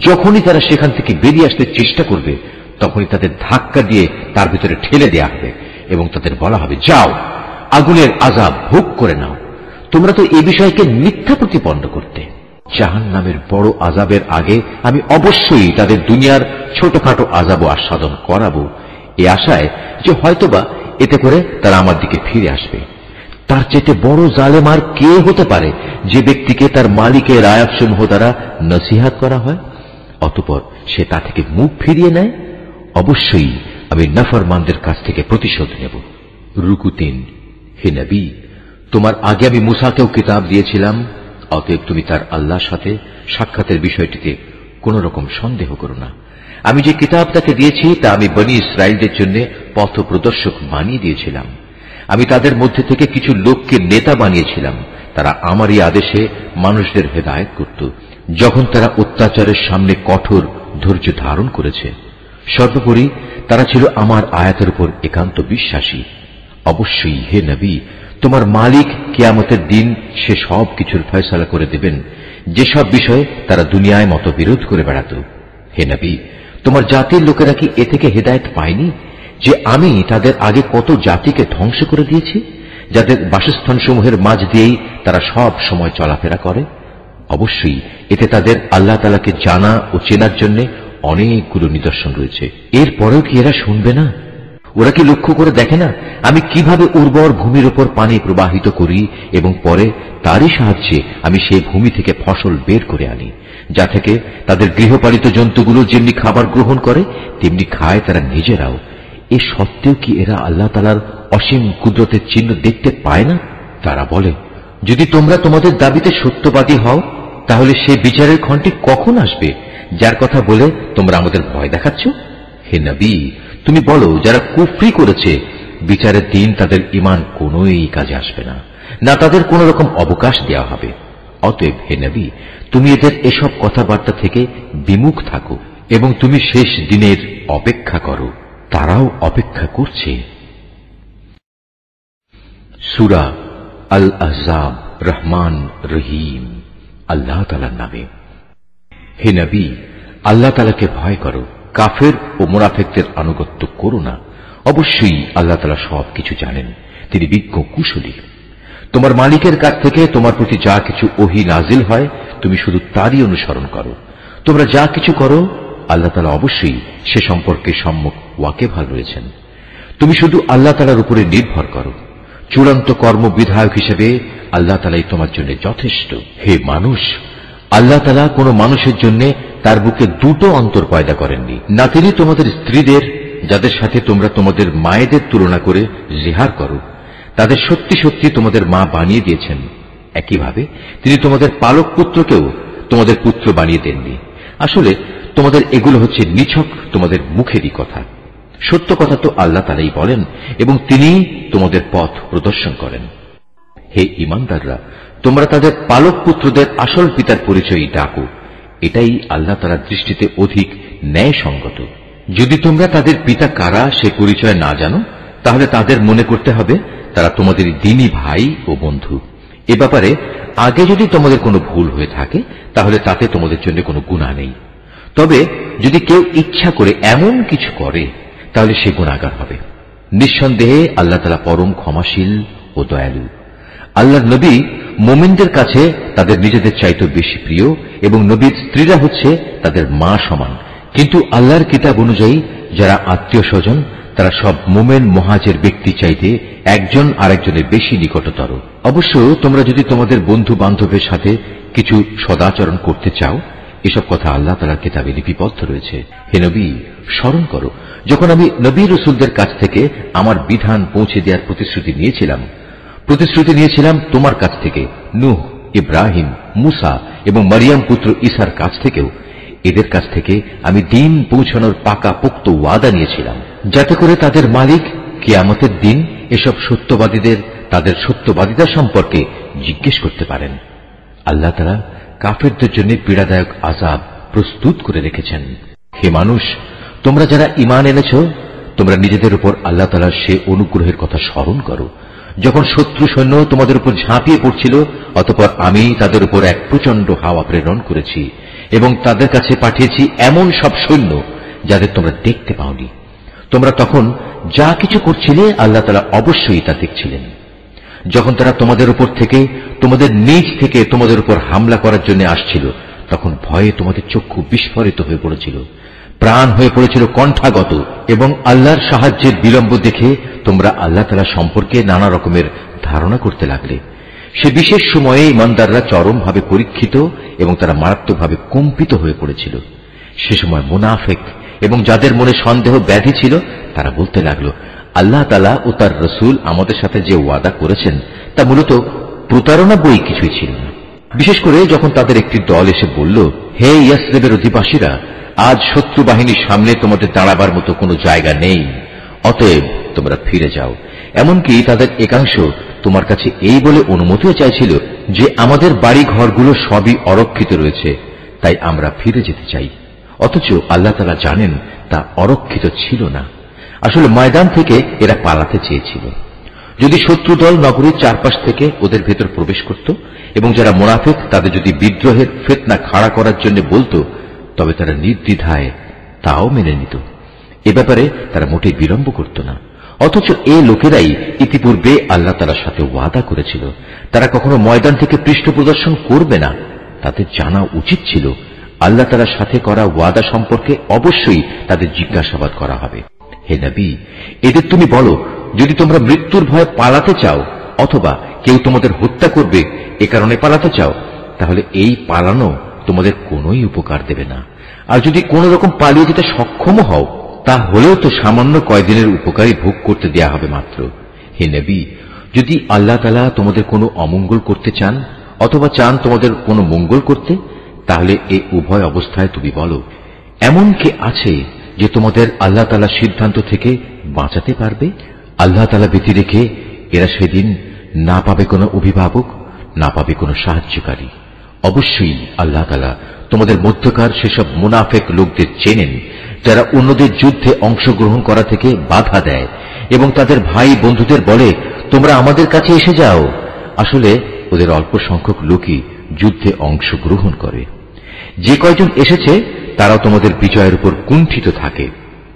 যখনই তারা সেখান থেকে বেরিয়ে আসতে চেষ্টা করবে তখনই তাদের ধাক্কা দিয়ে তার ভিতরে ঠেলে দেয়া হবে এবং তাদের বলা হবে, যাও আগুনের আযাব ভোগ করে নাও, তোমরা তো এই বিষয়কে মিথ্যা প্রতিপন্ন করতে। জাহান্নামের বড় আযাবের আগে আমি অবশ্যই তাদের দুনিয়ার ছোটখাটো আযাবও আস্বাদন করাবো, এই আশায় যে হয়তোবা এতে করে তারা আমার দিকে ফিরে আসবে। তার চেয়ে বড় জালেম আর কে হতে পারে যে ব্যক্তিকে তার মালিকের আয়াতসমূহ দ্বারা নসিহত করা হয়, অতঃপর সে তা থেকে মুখ ফিরিয়ে নেয়। অবশ্যই আমি নাফরমানদের কাছ থেকে প্রতিশোধ নেব। রুকু ৩। হে নবী, তোমার আগে আমি মুসাকেও কিতাব দিয়েছিলাম, অতএব তুমি তার আল্লাহর সাথে সাক্ষাতের বিষয়টিতে কোন রকম সন্দেহ করো না। আমি যে কিতাব তাকে দিয়েছি তা আমি বনী ইসরায়েলদের জন্য পথ প্রদর্শক বানিয়ে দিয়েছিলাম। আমি তাদের মধ্যে থেকে কিছু লোককে নেতা বানিয়েছিলাম, তারা আমারই আদেশে মানুষদের হেদায়েত করত, যখন তারা অত্যাচারের সামনে কঠোর ধৈর্য ধারণ করেছে। সর্বোপরি তারা ছিল আমার আয়াতের উপর একান্ত বিশ্বাসী। অবশ্যই হে নবী, তোমার মালিক কিয়ামতের দিন সে সব কিছুর ফয়সালা করে দেবেন যেসব বিষয়ে তারা দুনিয়ায় মতবিরোধ করে বেড়াত। হে নবী, তোমার জাতির লোকেরা কি এ থেকে হেদায়েত পায়নি যে আমি তাদের আগে কত জাতিকে ধ্বংস করে দিয়েছি, যাদের বাসস্থান সমূহের মাঝ দিয়েই তারা সব সময় চলাফেরা করে? অবশ্যই এতে তাদের আল্লাহ তাআলাকে জানা ও চেনার জন্য অনেকগুলো নিদর্শন রয়েছে। এরপরেও কি এরা শুনবে না? ওরা কি লক্ষ্য করে দেখে না আমি কিভাবে উর্বর ভূমির উপর পানি প্রবাহিত করি এবং পরে তারই সাহায্যে আমি সেই ভূমি থেকে ফসল বের করে আনি, যা থেকে তাদের গৃহপালিত জন্তুগুলো যেমনি খাবার গ্রহণ করে তেমনি খায় তারা নিজেরাও। এ সত্ত্বেও কি এরা আল্লাহ তাআলার অসীম কুদরতের চিহ্ন দেখতে পায় না? তারা বলে, যদি তোমরা তোমাদের দাবিতে সত্যবাদী হও তাহলে সে বিচারের ক্ষণটি কখন আসবে যার কথা বলে তোমরা আমাদের ভয় দেখাচ্ছ? হে নবী, তুমি বলো, যারা কুফরি করেছে বিচারের দিন তাদের ঈমান কোনোই কাজে আসবে না, না তাদের কোন রকম অবকাশ দেওয়া হবে। অতএব হে নবী, তুমি এদের এসব কথাবার্তা থেকে বিমুখ থাকো এবং তুমি শেষ দিনের অপেক্ষা করো, তারাও অপেক্ষা করছে। সূরা আল আহজাব। রহমান রহিম আল্লাহ তাআলার নামে। হে নবী, আল্লাহ তাআলাকে ভয় করো, কাফের ও মুনাফিকদের আনুগত্য করো না। অবশ্যই আল্লাহ তাআলা সবকিছু জানেন, তিনি বিজ্ঞ কুশলী। তোমার মালিকের কাছ থেকে তোমার প্রতি যা কিছু ওহী নাজিল হয় তুমি শুধু তারই অনুসরণ করো। তোমরা যা কিছু করো আল্লাহ তাআলা অবশ্যই সে সম্পর্কে সম্যক ওয়াকিবহাল রয়েছেন। তুমি শুধু আল্লাহ তাআলার উপরে নির্ভর করো। চূড়ান্ত কর্ম বিধায়ক হিসেবে আল্লাহ তাআলাই তোমার জন্য যথেষ্ট। হে মানুষ, আল্লাহ তাআলা কোন মানুষের জন্য তার বুকে দুটো অন্তর পয়দা করেননি, না তিনি তোমাদের স্ত্রীদের যাদের সাথে তোমরা তোমাদের মায়েদের তুলনা করে জিহার করো তাদের সত্যি সত্যি তোমাদের মা বানিয়ে দিয়েছেন। একইভাবে তিনি তোমাদের পালক পুত্রকেও তোমাদের পুত্র বানিয়ে দেননি। আসলে তোমাদের এগুলো হচ্ছে নিছক তোমাদের মুখেরই কথা। সত্য কথা তো আল্লাহ তাআলাই বলেন এবং তিনিই তোমাদের পথ প্রদর্শন করেন। হে ঈমানদাররা, তোমরা তাদের পালক পুত্রদের আসল পিতার পরিচয় ডাকো, এটাই আল্লাহ তাআলার দৃষ্টিতে অধিক ন্যায়সঙ্গত। যদি তোমরা তাদের পিতা কারা সে পরিচয় না জানো তাহলে তাদের মনে করতে হবে তারা তোমাদের দ্বীনী ভাই ও বন্ধু। এ ব্যাপারে আগে যদি তোমাদের কোনো ভুল হয়ে থাকে তাহলে তাতে তোমাদের জন্য কোনো গুনাহ নেই। তবে যদি কেউ ইচ্ছা করে এমন কিছু করে তাহলে সে গুনাহগার হবে। নিঃসন্দেহে আল্লাহ তাআলা পরম ক্ষমাশীল ও দয়ালু। আল্লাহর নবী মুমিনদের কাছে তাদের নিজেদের চাইতে বেশি প্রিয় এবং নবীর স্ত্রীরা হচ্ছে তাদের মা সমান। কিন্তু আল্লাহর কিতাব অনুযায়ী যারা আত্মীয় স্বজন তারা সব মুমিন মুহাজির ব্যক্তি চাইতে একজন আরেকজনের বেশি নিকটতর। অবশ্য তোমরা যদি তোমাদের বন্ধু বান্ধবের সাথে কিছু সদাচরণ করতে চাও, এসব কথা আল্লাহ তাআলার কিতাবে লিপিবদ্ধ রয়েছে। হে নবী, স্মরণ করো যখন আমি নবী রাসূলদের কাছ থেকে আমার বিধান পৌঁছে দেওয়ার প্রতিশ্রুতি নিয়েছিলাম তোমার কাছ থেকে, নূহ, ইব্রাহিম, মুসা এবং মারিয়াম পুত্র ঈসার কাছ থেকেও। এদের কাছ থেকে আমি দ্বীন পৌঁছানোর পাকা পোক্ত ওয়াদা নিয়েছিলাম, যাতে করে তাদের মালিক কিয়ামতের দিন এসব সত্যবাদীদের তাদের সত্যবাদিতা সম্পর্কে জিজ্ঞেস করতে পারেন। আল্লাহ তাআলা কাফেরদের জন্য পীড়াদায়ক আযাব প্রস্তুত করে রেখেছেন। হে মানুষ, তোমরা যারা ঈমান এনেছ তোমরা নিজেদের উপর আল্লাহ তাআলার সে অনুগ্রহের কথা স্মরণ করো যখন শত্রু সৈন্য তোমাদের উপর ঝাঁপিয়ে পড়ছিল, অতঃপর আমি তাদের উপর এক প্রচন্ড হাওয়া প্রেরণ করেছি এবং তাদের কাছে পাঠিয়েছি এমন সব সৈন্য যাদের তোমরা দেখতে পাওনি। তোমরা তখন যা কিছু করছিলে আল্লাহ তাআলা অবশ্যই তা দেখছিলেন। যখন তারা তোমাদের উপর থেকে, তোমাদের নিজ থেকে তোমাদের উপর হামলা করার জন্য আসছিল, তখন ভয়ে তোমাদের চক্ষু বিস্ফোরিত হয়ে পড়েছিল, প্রাণ হয়ে পড়েছিল কণ্ঠাগত, এবং আল্লাহর সাহায্যের বিলম্ব দেখে তোমরা আল্লাহ তাআলা সম্পর্কে নানা রকমের ধারণা করতে লাগলে। সে বিশেষ সময়ে ইমানদাররা চরমভাবে পরীক্ষিত এবং তারা মারাত্মকভাবে কম্পিত হয়ে পড়েছিল। সে সময় মুনাফিক এবং যাদের মনে সন্দেহ ব্যাধি ছিল তারা বলতে লাগলো, আল্লাহ তাআলা ও তার রাসূল আমাদের সাথে যে ওয়াদা করেছেন তা মূলত প্রতারণা বই কিছুই ছিল না। বিশেষ করে যখন তাদের একটি দল এসে বলল, হে ইয়াসরিবের অধিবাসীরা, আজ শত্রু বাহিনীর সামনে তোমাদের দাঁড়াবার মতো কোনো জায়গা নেই, অতএব তোমরা ফিরে যাও। এমনকি তাদের একাংশ তোমার কাছে এই বলে অনুমতিও চাইছিল যে আমাদের বাড়ি ঘরগুলো সবই অরক্ষিত রয়েছে, তাই আমরা ফিরে যেতে চাই। অথচ আল্লাহ তাআলা জানেন তা অরক্ষিত ছিল না। আসলে ময়দান থেকে এরা পালাতে চেয়েছিল। যদি শত্রু দল নগরীর চারপাশ থেকে ওদের ভেতর প্রবেশ করত এবং যারা মুনাফিক তাদের যদি বিদ্রোহের ফিতনা খাড়া করার জন্য বলতো, তবে তারা নির্দ্বিধায় তাও মেনে নিত। এ ব্যাপারে তারা মোটেই বিলম্ব করত না। অথচ এই লোকেরাই ইতিপূর্বে আল্লাহ তাআলার সাথে ওয়াদা করেছিল তারা কখনো ময়দান থেকে পৃষ্ঠ প্রদর্শন করবে না। তাদের জানা উচিত ছিল আল্লাহ তাআলার সাথে করা ওয়াদা সম্পর্কে অবশ্যই তাদের জিজ্ঞাসাবাদ করা হবে। হে নবী, এদের তুমি বলো, যদি তোমরা মৃত্যুর ভয়ে পালাতে চাও অথবা কেউ তোমাদের হত্যা করবে এ কারণে পালাতে চাও, তাহলে এই পালানো তোমাদের কোনোই উপকার দেবে না। আর যদি কোন রকম পালিয়ে যেতে সক্ষম হও, তা হলেও তো সামান্য কয়দিনের উপকারই ভোগ করতে দেয়া হবে মাত্র। হে নবী, যদি আল্লাহ তাআলা তোমাদের কোনো অমঙ্গল করতে চান অথবা চান তোমাদের কোনো মঙ্গল করতে, তাহলে এই উভয় অবস্থায় তুমি বলো, এমন কে আছে যে তোমাদের আল্লাহ তাআলার সিদ্ধান্ত থেকে বাঁচাতে পারবে? আল্লাহ তাআলা ব্যতী রেখে এরা সেদিন না পাবে কোনো অভিভাবক, না পাবে কোনো সাহায্যকারী। অবশ্যই আল্লাহ তাআলা তোমাদের মধ্যকার সেসব মুনাফিক লোকদের চেনেন যারা অন্যদের যুদ্ধে অংশগ্রহণ করা থেকে বাধা দেয় এবং তাদের ভাই বন্ধুদের বলে, তোমরা আমাদের কাছে এসে যাও। আসলে ওদের অল্প সংখ্যক লোকই যুদ্ধে অংশগ্রহণ করে। যে কয়জন এসেছে তারাও তোমাদের বিজয়ের উপর কুণ্ঠিত থাকে।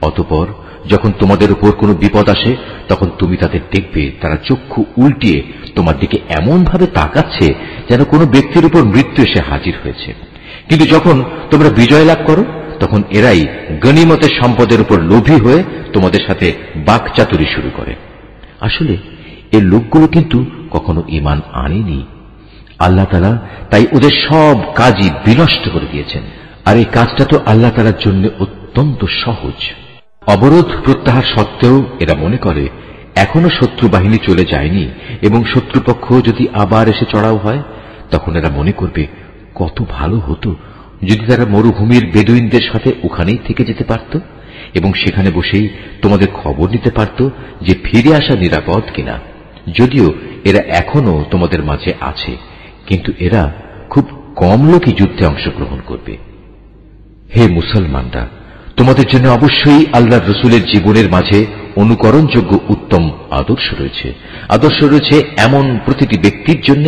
অতঃপর যখন তোমাদের উপর কোনো বিপদ আসে তখন তুমি তাদের দেখবে তারা চক্ষু উল্টিয়ে তোমার দিকে এমন ভাবে তাকাচ্ছে যেন কোনো ব্যক্তির উপর মৃত্যু এসে হাজির হয়েছে। কিন্তু যখন তোমরা বিজয় লাভ করো তখন এরাই গনিমতের সম্পদের উপর লোভী হয়ে তোমাদের সাথে বাকচাতুরি শুরু করে। আসলে এই লোকগুলো কিন্তু কখনো ঈমান আনেনি। আল্লাহ তাআলা তাই ওদের সব কাজই বিনষ্ট করে দিয়েছেন। আর এই কাজটা তো আল্লাহ তাআলার জন্য অত্যন্ত সহজ। অবরোধ প্রত্যাহার সত্ত্বেও এরা মনে করে এখনো শত্রু বাহিনী চলে যায়নি এবং শত্রুপক্ষ যদি আবার এসে চড়াও হয় তখন এরা মনে করবে কত ভালো হতো যদি তারা মরুভূমির বেদুইনদের সাথে ওখানেই থেকে যেতে পারত এবং সেখানে বসেই তোমাদের খবর নিতে পারত যে ফিরে আসা নিরাপদ কিনা। যদিও এরা এখনো তোমাদের মাঝে আছে, কিন্তু এরা খুব কম লোকই যুদ্ধে অংশগ্রহণ করবে। হে মুসলমানরা, তোমাদের জন্য অবশ্যই আল্লাহর রাসূলের জীবনের মাঝে অনুকরণযোগ্য উত্তম আদর্শ রয়েছে। আদর্শ রয়েছে এমন প্রতিটি ব্যক্তির জন্য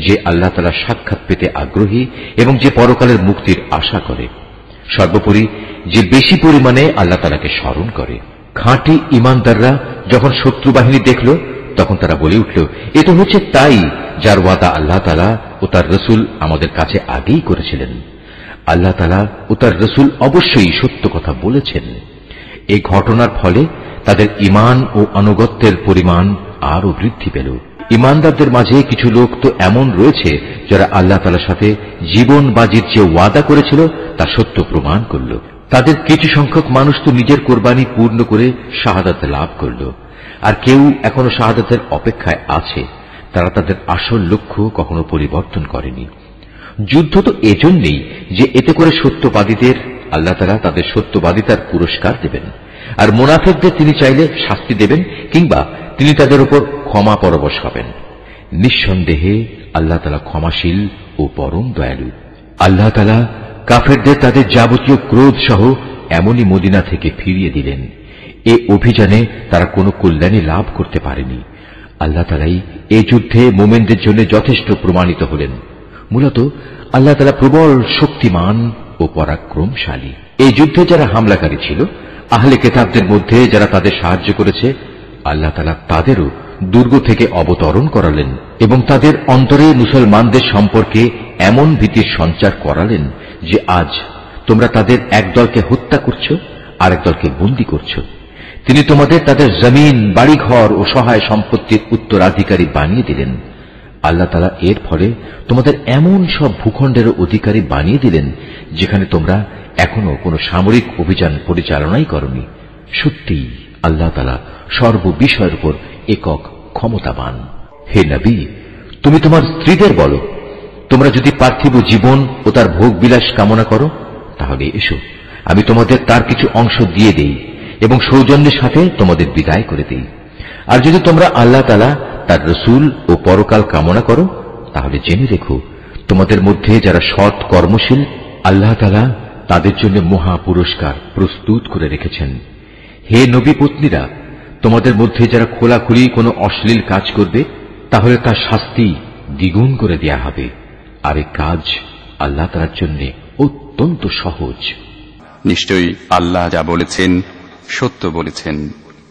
যে আল্লাহ তাআলার সাক্ষাৎ পেতে আগ্রহী এবং যে পরকালের মুক্তির আশা করে। সর্বোপরি যে বেশি পরিমাণে আল্লাহ তাআলাকে স্মরণ করে। খাঁটি ঈমানদাররা যখন শত্রু বাহিনী দেখল তখন তারা বলে উঠল, এ তো হচ্ছে তাই যার ওয়াদা আল্লাহ তাআলা ও তার রাসূল আমাদের কাছে আগেই করেছিলেন। আল্লাহ তাআলা ও তার রাসূল অবশ্যই সত্য কথা বলেছেন। এই ঘটনার ফলে তাদের ঈমান ও আনুগত্যের পরিমাণ আরো বৃদ্ধি পেল। ঈমানদারদের মাঝে কিছু লোক তো এমন রয়েছে যারা আল্লাহ তাআলার সাথে জীবন বাজির যে ওয়াদা করেছিল তা সত্য প্রমাণ করল। তাদের কিছু সংখ্যক মানুষ তো নিজের কোরবানি পূর্ণ করে শাহাদাত লাভ করল, আর কেউ এখনো শাহাদাতের অপেক্ষায় আছে। তারা তাদের আসল লক্ষ্য কখনো পরিবর্তন করেনি। যুদ্ধ তো এজন্যই যে এতে করে সত্যবাদীদের আল্লাহ তাআলা তাদের সত্যবাদিতার পুরস্কার দেবেন, আর মুনাফিকদের তিনি চাইলে শাস্তি দেবেন কিংবা তিনি তাদের উপর ক্ষমা পরবশ হবেন। নিঃসন্দেহে আল্লাহ তাআলা ক্ষমাশীল ও পরম দয়ালু। আল্লাহ তাআলা কাফেরদের তাদের যাবতীয় ক্রোধ সহ এমনই মদিনা থেকে ফিরিয়ে দিলেন। এ অভিযানে তারা কোনো কল্যাণী লাভ করতে পারেনি। আল্লাহ তাআলাই এই যুদ্ধে মুমিনদের জন্য যথেষ্ট প্রমাণিত হলেন। মূলত আল্লাহ তাআলা প্রবল শক্তিমান ও পরাক্রমশালী। এই যুদ্ধে যারা হামলাকারী ছিল আহলে কিতাবদের মধ্যে যারা তাদের সাহায্য করেছে, আল্লাহ তাআলা তাদেরও দুর্গ থেকে অবতরণ করালেন এবং তাদের অন্তরে মুসলমানদের সম্পর্কে এমন ভীতির সঞ্চার করালেন যে আজ তোমরা তাদের এক দলকে হত্যা করছ, আরেক দলকে বন্দী করছ। তিনি তোমাদের তাদের জমিন, বাড়িঘর ও সহায় সম্পত্তির উত্তরাধিকারী বানিয়ে দিলেন। আল্লাহ তাআলা এর ফলে তোমাদের এমন সব ভূখণ্ডের অধিকারী বানিয়ে দিলেন যেখানে তোমরা এখনো কোনো সামরিক অভিযান পরিচালনাই করনি। সত্যি আল্লাহ তাআলা সর্ববিষয়ের উপর একক ক্ষমতাবান। হে নবী, তুমি তোমার স্ত্রীদের বলো, তোমরা যদি পার্থিব জীবন ও তার ভোগ বিলাস কামনা করো তাহলে এসো, আমি তোমাদের তার কিছু অংশ দিয়ে দেই এবং সৌজন্যের সাথে তোমাদের বিদায় করে দেই। আর যদি তোমরা আল্লাহ তাআলা, তার রসুল ও পরকাল কামনা করো তাহলে জেনে রেখো, তোমাদের মধ্যে যারা সৎ কর্মশীল আল্লাহ তাআলা তাদের জন্য মহা পুরস্কার প্রস্তুত করে রেখেছেন। হে নবী পত্নীরা, তোমাদের মধ্যে যারা খোলাখুলি কোনো অশ্লীল কাজ করবে তাহলে তার শাস্তি দ্বিগুণ করে দেয়া হবে। আর এই কাজ আল্লাহ তাআলার জন্য অত্যন্ত সহজ। নিশ্চয়ই আল্লাহ যা বলেছেন সত্য বলেছেন।